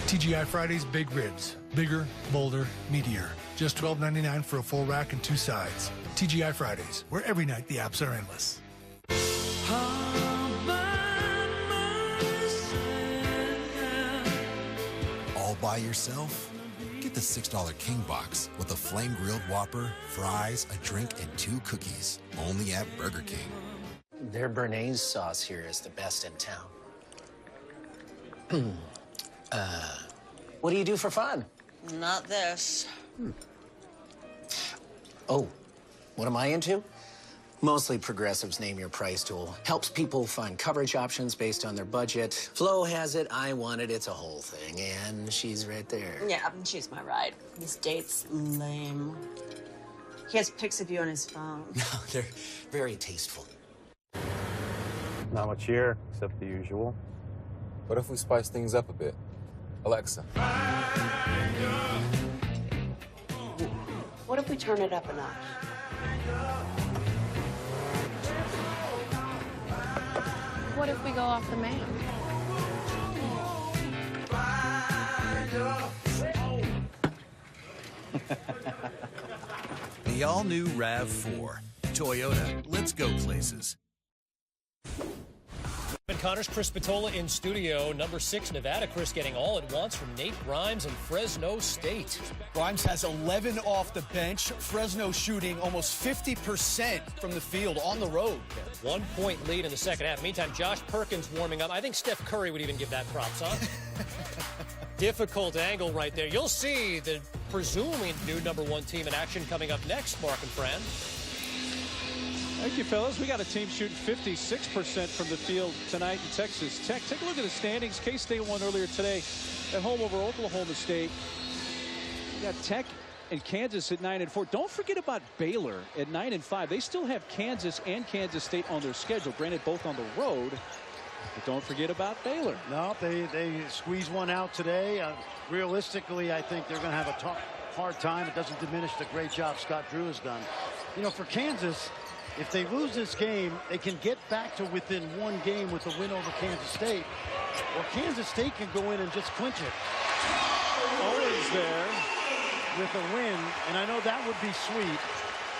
TGI Fridays Big Ribs. Bigger, bolder, meatier. Just $12.99 for a full rack and 2 sides. TGI Fridays, where every night the apps are endless. All by yourself? Get get the $6 King Box with a flame-grilled Whopper, fries, a drink, and 2 cookies. Only at Burger King. Their Béarnaise sauce here is the best in town. What do you do for fun? Not this. Oh, what am I into? Mostly Progressive's Name Your Price tool. Helps people find coverage options based on their budget. Flo has it, I want it, it's a whole thing. And she's right there. Yeah, choose my ride. This date's lame. He has pics of you on his phone. No, they're very tasteful. Not much here, except the usual. What if we spice things up a bit? Alexa. What if we turn it up a notch? What if we go off the main? The all-new RAV4. Toyota, let's go places. Connors, Chris Spatola in studio. Number 6, Nevada. Chris getting all at once from Nate Grimes and Fresno State. Grimes has 11 off the bench. Fresno shooting almost 50% from the field on the road. 1 point lead in the second half. Meantime, Josh Perkins warming up. I think Steph Curry would even give that props, huh? Difficult angle right there. You'll see the presumably new number 1 team in action coming up next, Mark and Fran. Thank you, fellas. We got a team shooting 56% from the field tonight in Texas Tech. Take a look at the standings. K-State won earlier today at home over Oklahoma State. We got Tech and Kansas at 9-4. Don't forget about Baylor at 9-5. They still have Kansas and Kansas State on their schedule. Granted, both on the road. But don't forget about Baylor. No, they squeezed one out today. Realistically, I think they're going to have a hard time. It doesn't diminish the great job Scott Drew has done. You know, for Kansas, if they lose this game, they can get back to within 1 game with the win over Kansas State. Or Kansas State can go in and just clinch it. Owens there with a win, and I know that would be sweet.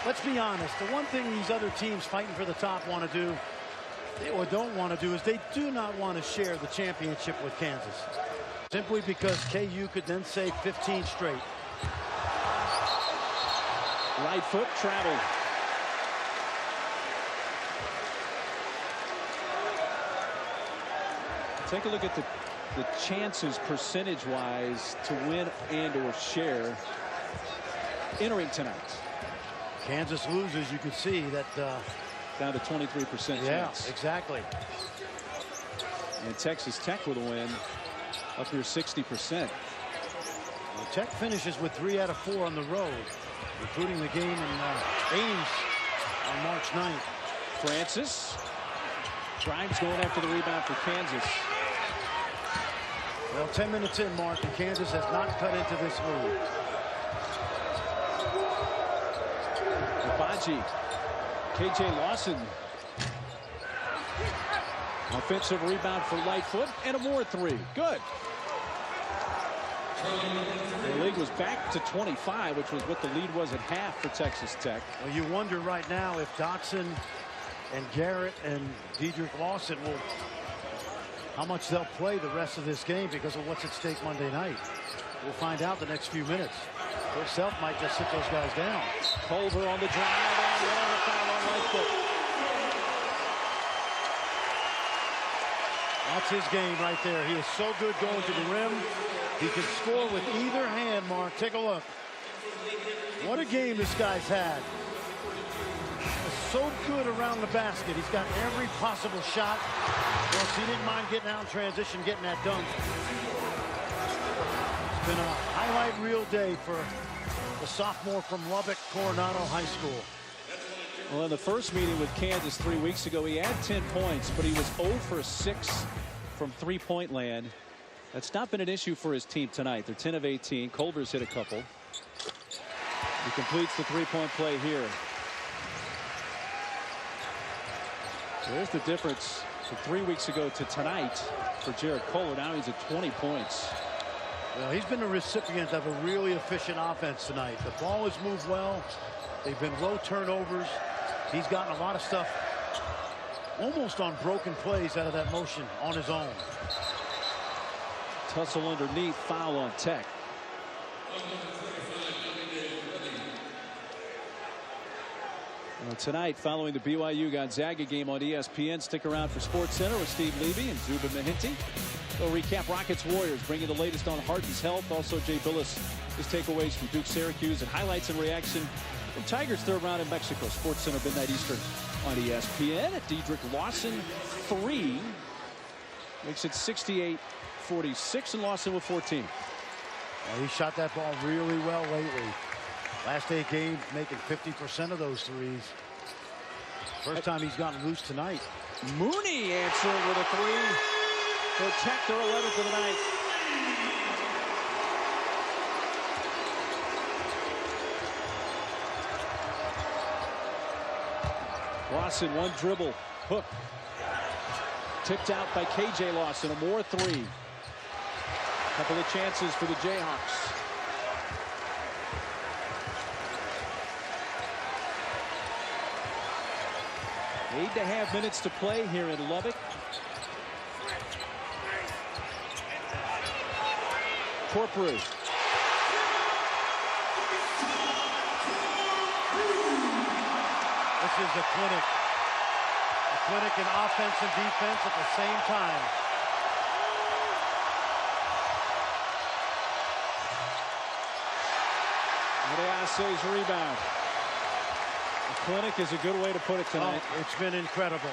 Let's be honest. The one thing these other teams fighting for the top want to do, or don't want to do, is they do not want to share the championship with Kansas. Simply because KU could then say 15 straight. Right foot travel. Take a look at the chances percentage-wise to win and or share entering tonight. Kansas loses, you can see that down to 23% chance. Yeah, exactly. And Texas Tech with a win up near 60%. Well, Tech finishes with 3 out of 4 on the road, including the game in Ames on March 9th. Francis. Grimes going after the rebound for Kansas. Well, 10 minutes in, Mark, and Kansas has not cut into this lead. Baji. KJ Lawson. Offensive rebound for Lightfoot and a more 3. Good. The lead was back to 25, which was what the lead was at half for Texas Tech. Well, you wonder right now if Dotson and Garrett and Dedrick Lawson will, how much they'll play the rest of this game because of what's at stake Monday night. We'll find out the next few minutes. Coach Self might just sit those guys down. Culver on the drive and one on the foul on Lightfoot. That's his game right there. He is so good going to the rim. He can score with either hand, Mark. Take a look. What a game this guy's had. So good around the basket. He's got every possible shot. Well, he didn't mind getting out in transition, getting that dunk. It's been a highlight reel day for the sophomore from Lubbock, Coronado High School. Well, in the first meeting with Kansas 3 weeks ago, he had 10 points, but he was 0 for 6 from three-point land. That's not been an issue for his team tonight. They're 10 of 18. Culver's hit a couple. He completes the three-point play here. So there's the difference from 3 weeks ago to tonight for Jared Kohler. Now he's at 20 points. Well, he's been a recipient of a really efficient offense tonight. The ball has moved well. They've been low turnovers. He's gotten a lot of stuff almost on broken plays out of that motion on his own. Tussle underneath, foul on Tech. Well, tonight, following the BYU-Gonzaga game on ESPN, stick around for SportsCenter with Steve Levy and Zubin Mehenti. We'll recap Rockets-Warriors, bringing the latest on Harden's health. Also, Jay Billis, his takeaways from Duke-Syracuse, and highlights and reaction from Tigers' third round in Mexico. SportsCenter, midnight Eastern on ESPN. At Dedrick Lawson, 3. Makes it 68-46, and Lawson with 14. He shot that ball really well lately. Last 8 games, making 50% of those threes. First time he's gotten loose tonight. Mooney answering with a 3. Protect their 11th of the night. Lawson, one dribble, hook. Tipped out by KJ Lawson, a more 3. Couple of chances for the Jayhawks. 8.5 minutes to play here in Lubbock. Corporu. This is a clinic. A clinic in offense and defense at the same time. Ariase's rebound. A clinic is a good way to put it tonight. Oh, it's been incredible.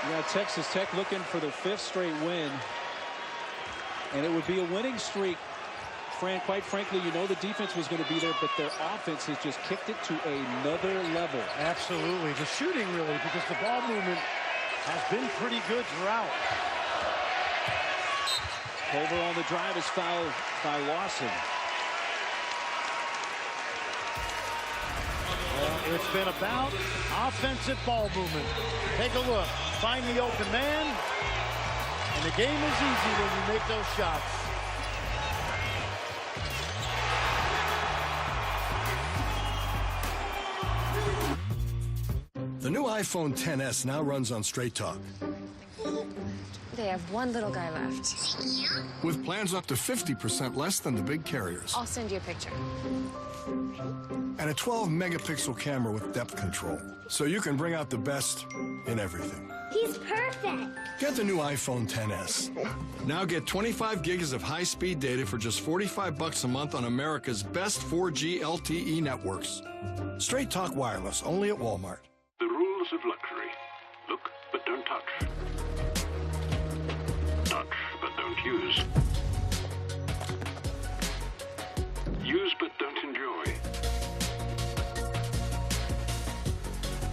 You got Texas Tech looking for their 5th straight win. And it would be a winning streak. Quite frankly, you know the defense was going to be there, but their offense has just kicked it to another level. Absolutely. The shooting, really, because the ball movement has been pretty good throughout. Culver on the drive is fouled by Lawson. Well, it's been about offensive ball movement. Take a look. Find the open man. And the game is easy when you make those shots. The new iPhone XS now runs on Straight Talk. They have one little guy left. With plans up to 50% less than the big carriers. I'll send you a picture. And a 12-megapixel camera with depth control. So you can bring out the best in everything. He's perfect. Get the new iPhone XS. Now get 25 gigs of high-speed data for just $45 a month on America's best 4G LTE networks. Straight Talk Wireless, only at Walmart. The rules of luxury. Look, but don't touch. Touch, but don't use. Use, but don't enjoy.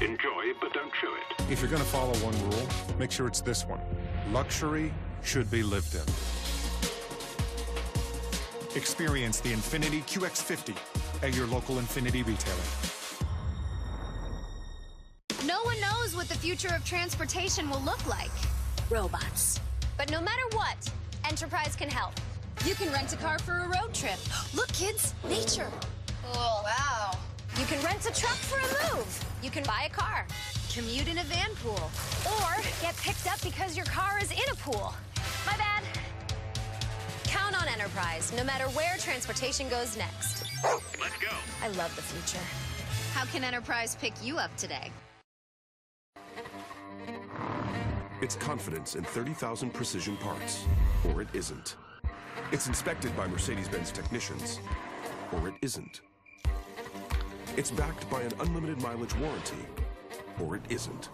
Enjoy, but don't show it. If you're going to follow one rule, make sure it's this one. Luxury should be lived in. Experience the Infiniti QX50 at your local Infiniti retailer. No one knows what the future of transportation will look like. Robots. But no matter what, Enterprise can help. You can rent a car for a road trip. Look, kids, nature. Oh, wow. You can rent a truck for a move. You can buy a car, commute in a van pool, or get picked up because your car is in a pool. My bad. Count on Enterprise, no matter where transportation goes next. Let's go. I love the future. How can Enterprise pick you up today? It's confidence in 30,000 precision parts, or it isn't. It's inspected by Mercedes-Benz technicians, or it isn't. It's backed by an unlimited mileage warranty, or it isn't.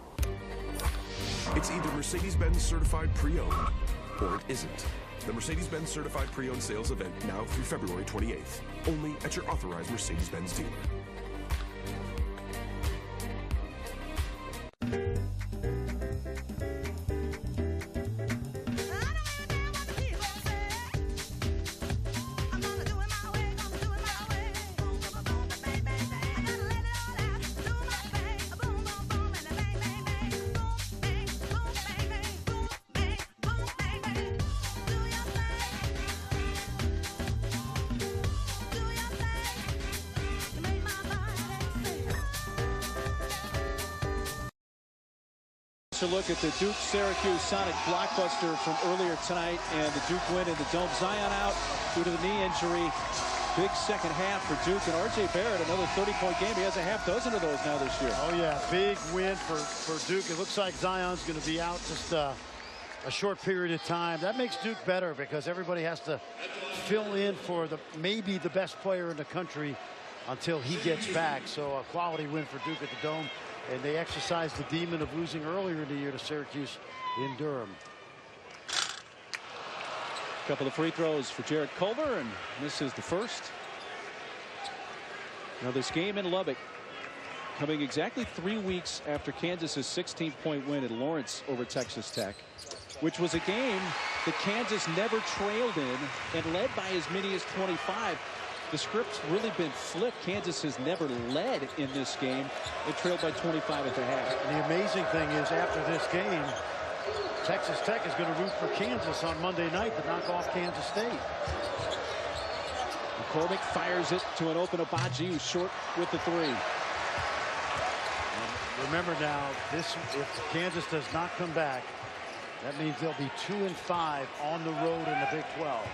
It's either Mercedes-Benz certified pre-owned, or it isn't. The Mercedes-Benz certified pre-owned sales event now through February 28th, only at your authorized Mercedes-Benz dealer. closer look at the Duke-Syracuse Sonic blockbuster from earlier tonight and the Duke win in the Dome. Zion out due to the knee injury. Big second half for Duke, and R.J. Barrett, another 30-point game. He has a half dozen of those now this year. Oh, yeah, big win for Duke. It looks like Zion's going to be out just a short period of time. That makes Duke better because everybody has to fill in for maybe the best player in the country until he gets back. So a quality win for Duke at the Dome, and they exercised the demon of losing earlier in the year to Syracuse in Durham. Couple of free throws for Jared Culver, and this is the first. Now this game in Lubbock coming exactly 3 weeks after Kansas's 16-point win at Lawrence over Texas Tech, which was a game that Kansas never trailed in and led by as many as 25. The script's really been flipped. Kansas has never led in this game. They trailed by 25 at the half. And the amazing thing is, after this game, Texas Tech is going to root for Kansas on Monday night to knock off Kansas State. McCormick fires it to an open Abaji, who's short with the three. And remember now, if Kansas does not come back, that means they'll be 2-5 on the road in the Big 12.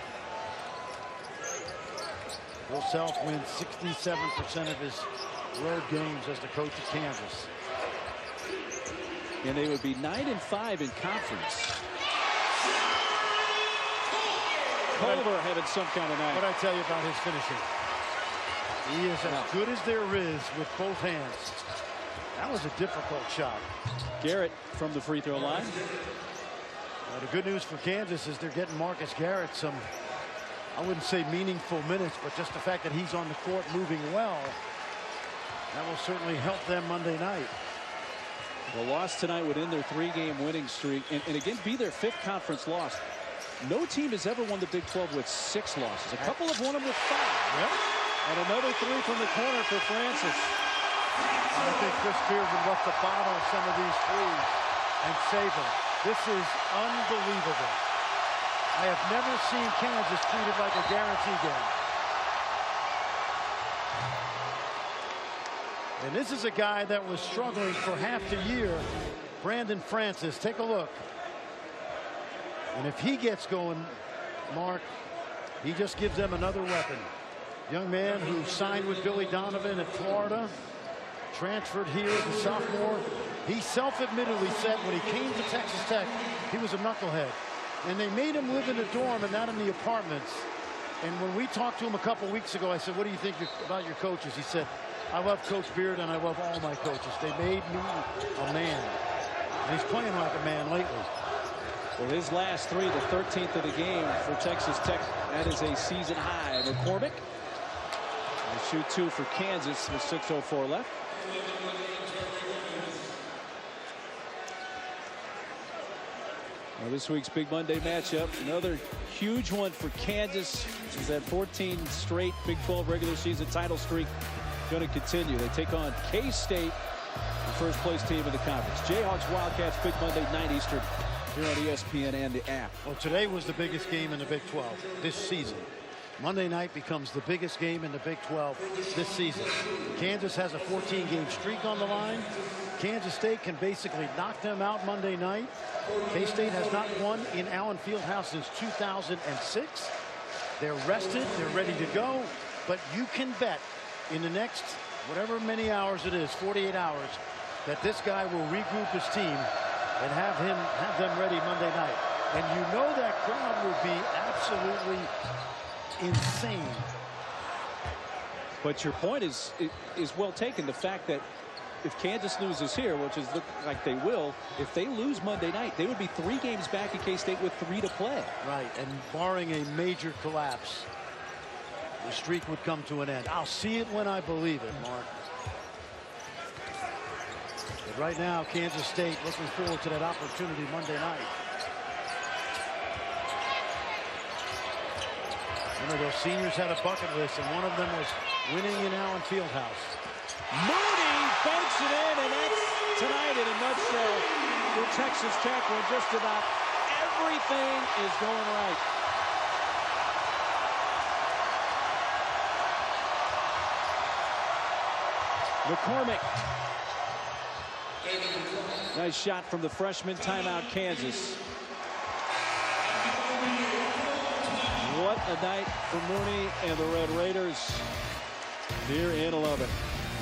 Bill Self wins 67% of his road games as the coach of Kansas. And they would be 9-5 in conference. Culver having some kind of night. What I tell you about his finishing? He is as good as there is with both hands. That was a difficult shot. Garrett from the free throw line. The good news for Kansas is they're getting Marcus Garrett some, I wouldn't say meaningful minutes, but just the fact that he's on the court moving well, that will certainly help them Monday night. The loss tonight would end their 3-game winning streak and again be their 5th conference loss. No team has ever won the Big 12 with 6 losses. A couple have won them with 5. Yep. And another 3 from the corner for Francis. I think Chris Beard would love to bottle some of these threes and save them. This is unbelievable. I have never seen Kansas treated like a guarantee game. And this is a guy that was struggling for half the year, Brandon Francis. Take a look. And if he gets going, Mark, he just gives them another weapon. Young man who signed with Billy Donovan in Florida, transferred here as a sophomore. He self-admittedly said when he came to Texas Tech, he was a knucklehead. And they made him live in a dorm and not in the apartments. And when we talked to him a couple weeks ago, I said, what do you think about your coaches? He said, I love Coach Beard and I love all my coaches. They made me a man. And he's playing like a man lately. Well, his last 3, the 13th of the game for Texas Tech. That is a season high. McCormick will shoot 2 for Kansas with 6:04 left. Well, this week's Big Monday matchup, another huge one for Kansas. Is that 14 straight Big 12 regular season title streak going to continue? They take on K-State, the first place team in the conference. Jayhawks Wildcats, Big Monday, 9 Eastern, here on ESPN and the app. Well, today was the biggest game in the Big 12 this season. Monday night becomes the biggest game in the Big 12 this season. Kansas has a 14-game streak on the line. Kansas State can basically knock them out Monday night. K-State has not won in Allen Fieldhouse since 2006. They're rested, they're ready to go, but you can bet in the next whatever many hours it is, 48 hours, that this guy will regroup his team and have them ready Monday night. And you know that crowd will be absolutely insane. But your point is well taken. The fact that if Kansas loses here, which is look like they will, if they lose Monday night, they would be 3 games back at K-State with 3 to play. Right, and barring a major collapse, the streak would come to an end. I'll see it when I believe it, Mark. But right now, Kansas State looking forward to that opportunity Monday night. Remember, those seniors had a bucket list, and one of them was winning in Allen Fieldhouse. Moody banks it in, and that's tonight in a nutshell for Texas Tech, where just about everything is going right. McCormick Nice shot from the freshman. Timeout, Kansas. What a night for Mooney and the Red Raiders here in Lubbock.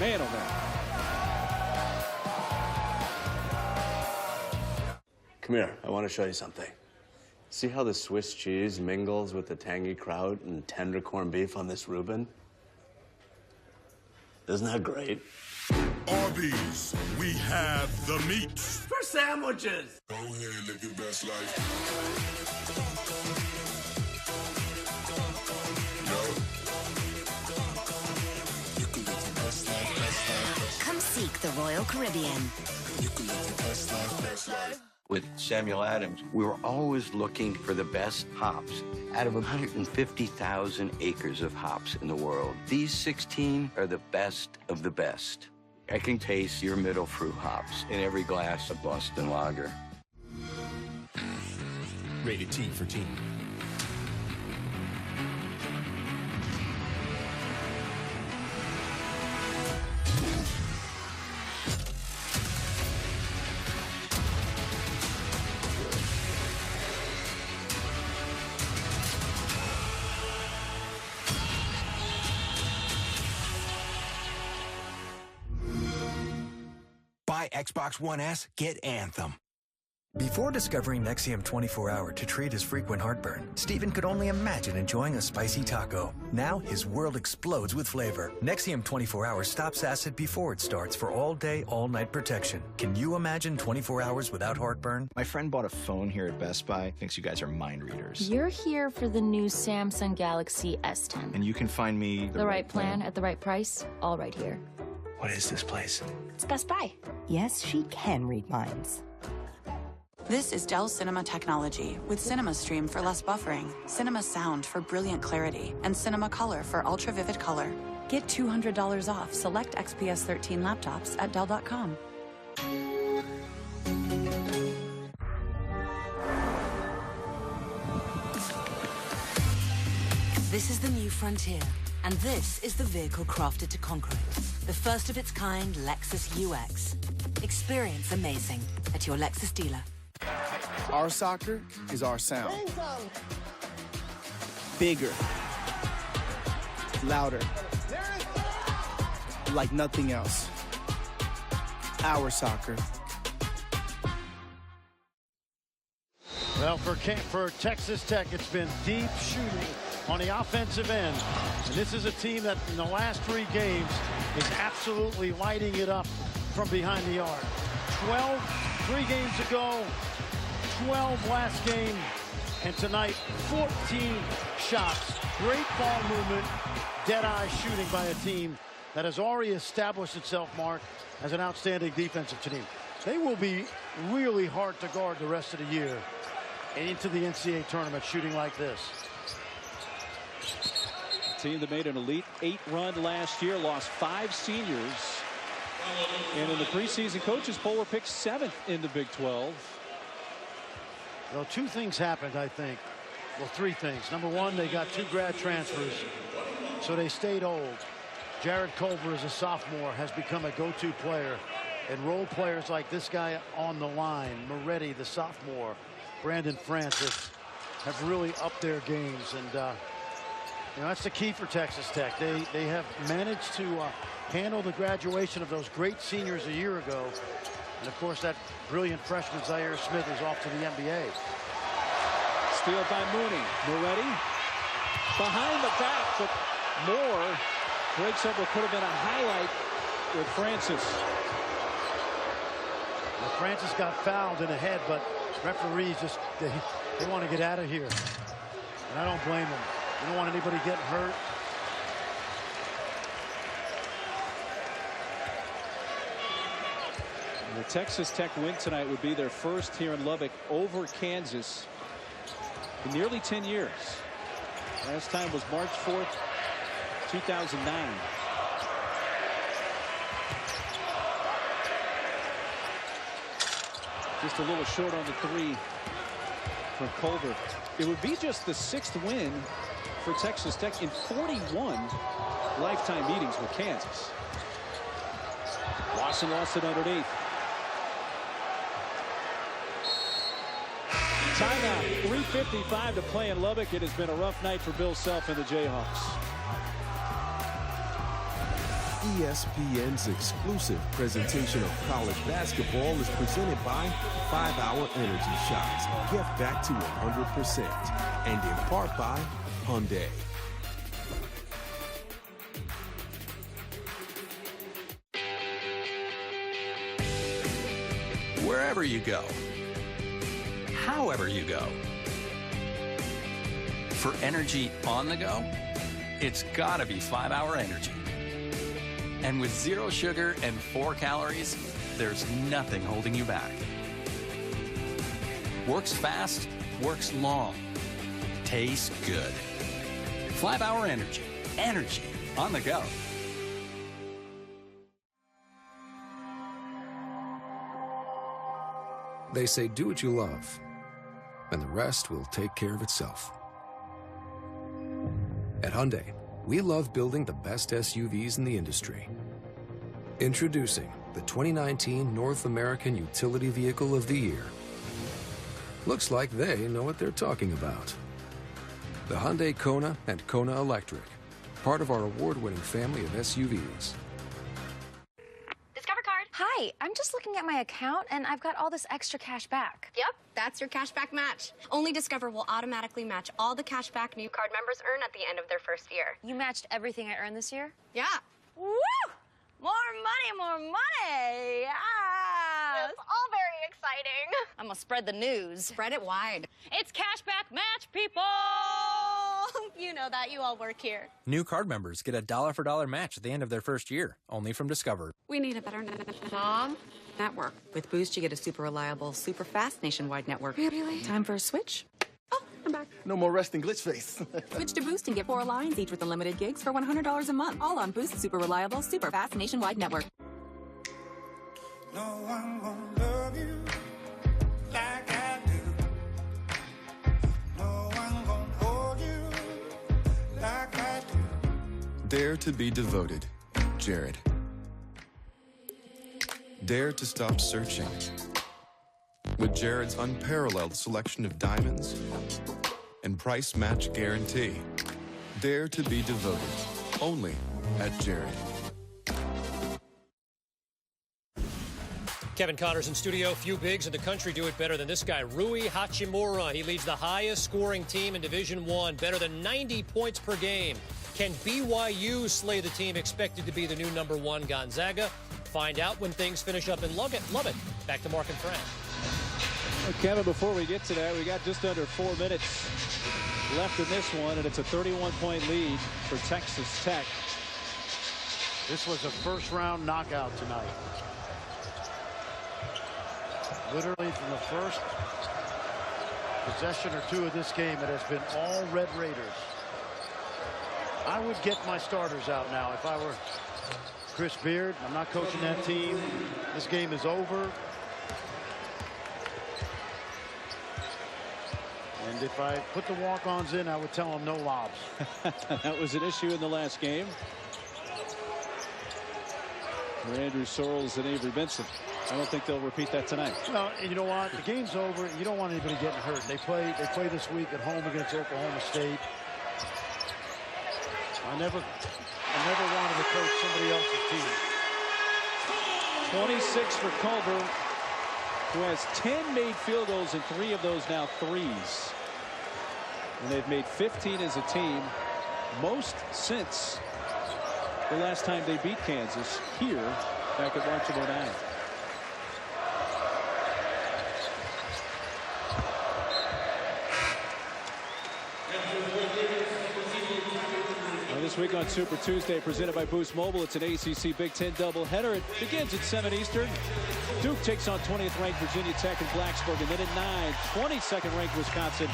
Man, oh man. Come here, I want to show you something. See how the Swiss cheese mingles with the tangy kraut and tender corned beef on this Reuben? Isn't that great? Arby's, we have the meat. For sandwiches! Go ahead, live your best life. You can live your best life, best life. Come seek the Royal Caribbean. You can live your best life, best life. With Samuel Adams, we were always looking for the best hops. Out of 150,000 acres of hops in the world, these 16 are the best of the best. I can taste your middle fruit hops in every glass of Boston Lager. Rated T for teen. Buy Xbox One S, get Anthem. Before discovering Nexium 24-Hour to treat his frequent heartburn, Steven could only imagine enjoying a spicy taco. Now his world explodes with flavor. Nexium 24-Hour stops acid before it starts for all-day, all-night protection. Can you imagine 24 hours without heartburn? My friend bought a phone here at Best Buy. Thinks you guys are mind readers. You're here for the new Samsung Galaxy S10. And you can find me the right plan at the right price, all right here. What is this place? It's Best Buy. Yes, she can read minds. This is Dell Cinema Technology with Cinema Stream for less buffering, Cinema Sound for brilliant clarity, and Cinema Color for ultra vivid color. Get $200 off select XPS 13 laptops at Dell.com. This is the new frontier, and this is the vehicle crafted to conquer it. The first of its kind Lexus UX. Experience amazing at your Lexus dealer. Our soccer is our sound. Bigger. Louder. Like nothing else. Our soccer. Well, for Texas Tech, it's been deep shooting on the offensive end. And this is a team that in the last 3 games is absolutely lighting it up from behind the arc. 3 games ago, 12 last game, and tonight 14 shots. Great ball movement, dead-eye shooting by a team that has already established itself, Mark, as an outstanding defensive team. They will be really hard to guard the rest of the year and into the NCAA tournament shooting like this. Team that made an Elite 8 run last year, lost 5 seniors. And in the preseason coaches poll, were picked 7th in the Big 12. Well, 2 things happened, I think. Well, 3 things. Number 1, they got 2 grad transfers, so they stayed old. Jared Culver, as a sophomore, has become a go-to player. And role players like this guy on the line, Moretti, the sophomore, Brandon Francis, have really upped their games. And, you know, that's the key for Texas Tech. They have managed to handle the graduation of those great seniors a year ago. And, of course, that brilliant freshman Zaire Smith is off to the NBA. Steal by Mooney. Moretti behind the back, but Moore breaks up what could have been a highlight with Francis. Well, Francis got fouled in the head, but referees just, they want to get out of here. And I don't blame them. You don't want anybody getting hurt. And the Texas Tech win tonight would be their first here in Lubbock over Kansas in nearly 10 years. Last time was March 4th, 2009. Just a little short on the 3 from Culver. It would be just the 6th win for Texas Tech in 41 lifetime meetings with Kansas. Lawson lost it underneath. Timeout. 3:55 to play in Lubbock. It has been a rough night for Bill Self and the Jayhawks. ESPN's exclusive presentation of college basketball is presented by 5 Hour Energy Shots. Get back to 100%. And in part by Hyundai. Wherever you go, however you go, for energy on the go, it's gotta be 5 Hour Energy. And with 0 sugar and 4 calories, there's nothing holding you back. Works fast, works long, tastes good. 5 Hour Energy. Energy on the go. They say do what you love, and the rest will take care of itself. At Hyundai, we love building the best SUVs in the industry. Introducing the 2019 North American Utility Vehicle of the Year. Looks like they know what they're talking about. The Hyundai Kona and Kona Electric, part of our award-winning family of SUVs. Discover card. Hi, I'm just looking at my account, and I've got all this extra cash back. Yep, that's your cashback match. Only Discover will automatically match all the cash back new card members earn at the end of their first year. You matched everything I earned this year? Yeah. Woo! More money, more money! Ah! It's all very exciting. I'm gonna spread the news. Spread it wide. It's cashback match, people! You know that. You all work here. New card members get a $1-for-$1 match at the end of their first year, only from Discover. We need a better Mom? Network. With Boost, you get a super reliable, super fast nationwide network. Really? Time for a switch? Oh, I'm back. No more resting glitch face. Switch to Boost and get 4 lines, each with unlimited gigs for $100 a month. All on Boost super reliable, super fast nationwide network. No one gonna love you like I do. No one gonna hold you like I do. Dare to be devoted, Jared. Dare to stop searching. With Jared's unparalleled selection of diamonds and price match guarantee. Dare to be devoted, only at Jared. Kevin Connors in studio. Few bigs in the country do it better than this guy, Rui Hachimura. He leads the highest scoring team in Division I, better than 90 points per game. Can BYU slay the team expected to be the new #1 Gonzaga? Find out when things finish up in Lubbock. Back to Mark and Frank. Well, Kevin, before we get to that, we got just under 4 minutes left in this one, and it's a 31-point lead for Texas Tech. This was a first-round knockout tonight. Literally from the first possession or two of this game, it has been all Red Raiders. I would get my starters out now if I were Chris Beard. I'm not coaching that team. This game is over. And if I put the walk-ons in, I would tell them no lobs. That was an issue in the last game for Andrew Sorrells and Avery Benson. I don't think they'll repeat that tonight. Well, and you know what? The game's over. You don't want anybody getting hurt. They play this week at home against Oklahoma State. I never wanted to coach somebody else's team. 26 for Culver, who has 10 made field goals and 3 of those now threes. And they've made 15 as a team, most since the last time they beat Kansas here back at Washington 9. This week on Super Tuesday, presented by Boost Mobile, it's an ACC Big Ten doubleheader. It begins at 7 Eastern. Duke takes on 20th-ranked Virginia Tech in Blacksburg, and then at 9, 22nd-ranked Wisconsin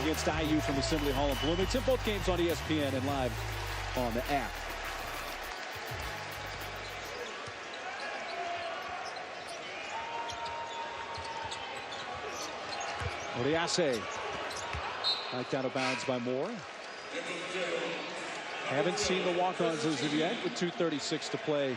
against IU from Assembly Hall in Bloomington. Both games on ESPN and live on the app. Oriase knocked out of bounds by Moore. Haven't seen the walk-ons as of yet with 2:36 to play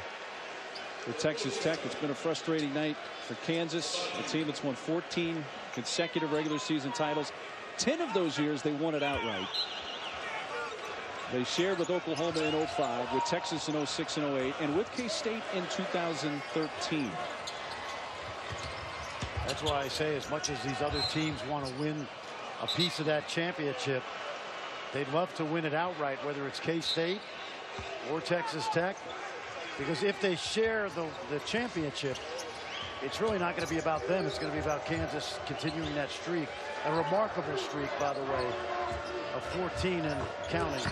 for Texas Tech. It's been a frustrating night for Kansas, a team that's won 14 consecutive regular season titles. 10 of those years they won it outright. They shared with Oklahoma in 05, with Texas in 06 and 08, and with K-State in 2013. That's why I say, as much as these other teams want to win a piece of that championship, they'd love to win it outright, whether it's K-State or Texas Tech. Because if they share the championship, it's really not going to be about them. It's going to be about Kansas continuing that streak. A remarkable streak, by the way, of 14 and counting.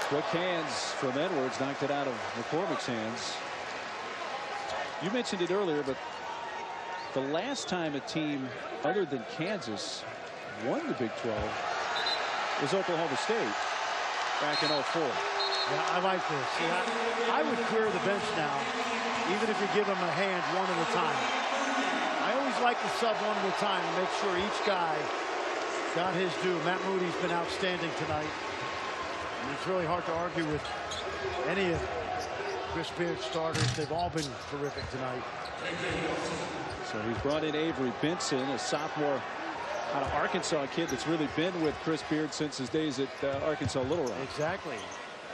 Quick hands from Edwards, knocked it out of McCormick's hands. You mentioned it earlier, but the last time a team other than Kansas won the Big 12 was Oklahoma State back in 04. Yeah, I like this. Yeah, I would clear the bench now, even if you give them a hand one at a time. I always like to sub one at a time and make sure each guy got his due. Matt Moody's been outstanding tonight. And it's really hard to argue with any of Chris Beard's starters. They've all been terrific tonight. So he's brought in Avery Benson, a sophomore out of Arkansas, a kid that's really been with Chris Beard since his days at Arkansas Little Rock. Exactly.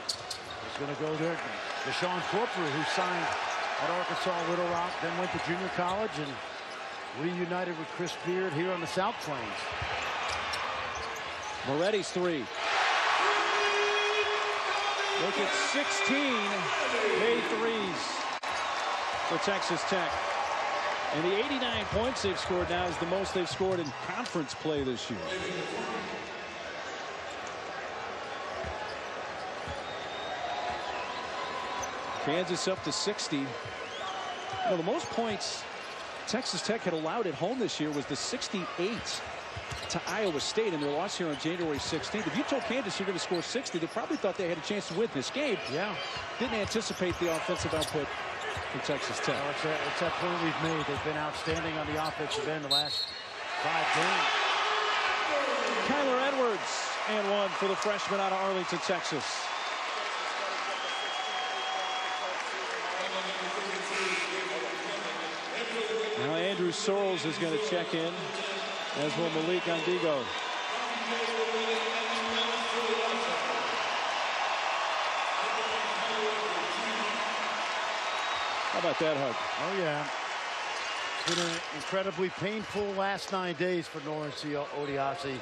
He's going to go there. Deshaun Culver, who signed at Arkansas Little Rock, then went to junior college and reunited with Chris Beard here on the South Plains. Moretti's three. Look at 16 made threes for Texas Tech. And the 89 points they've scored now is the most they've scored in conference play this year. Kansas up to 60. You know, the most points Texas Tech had allowed at home this year was the 68 to Iowa State in their loss here on January 16th. If you told Kansas you're going to score 60, they probably thought they had a chance to win this game. Yeah. Didn't anticipate the offensive output from Texas Tech. Well, it's that point we've made. They've been outstanding on the offensive end the last 5 games. Kyler Edwards and one for the freshman out of Arlington, Texas. Now Andrew Sorrells is going to check in, as will Malik Ondigo. How about that hug? Oh, yeah. It's been an incredibly painful last 9 days for Lawrence Odiasi.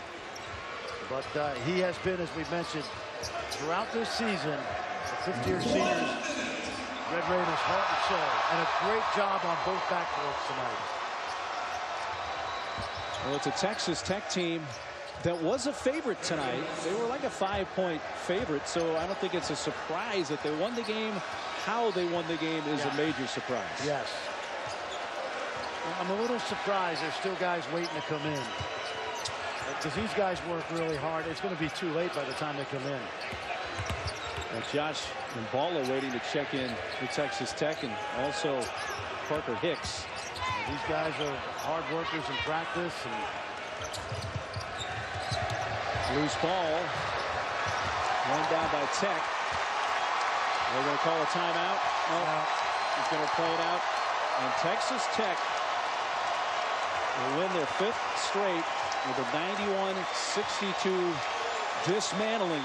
But he has been, as we mentioned, throughout this season, a fifth-year senior, Red Raiders heart and soul, and a great job on both backcourts tonight. Well, it's a Texas Tech team that was a favorite tonight. They were like a 5-point favorite, so I don't think it's a surprise that they won the game. How they won the game is a major surprise. Yes. I'm a little surprised there's still guys waiting to come in. Because these guys work really hard. It's going to be too late by the time they come in. Josh Mballa waiting to check in for Texas Tech, and also Parker Hicks. These guys are hard workers in practice. And loose ball. Run down by Tech. They're going to call a timeout. Oh, he's going to play it out. And Texas Tech will win their 5th straight with a 91-62 dismantling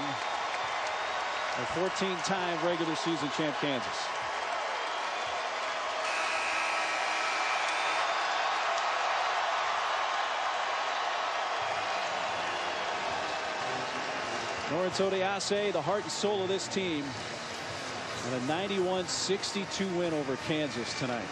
of 14-time regular season champ Kansas. Lawrence Odiase, the heart and soul of this team, and a 91-62 win over Kansas tonight.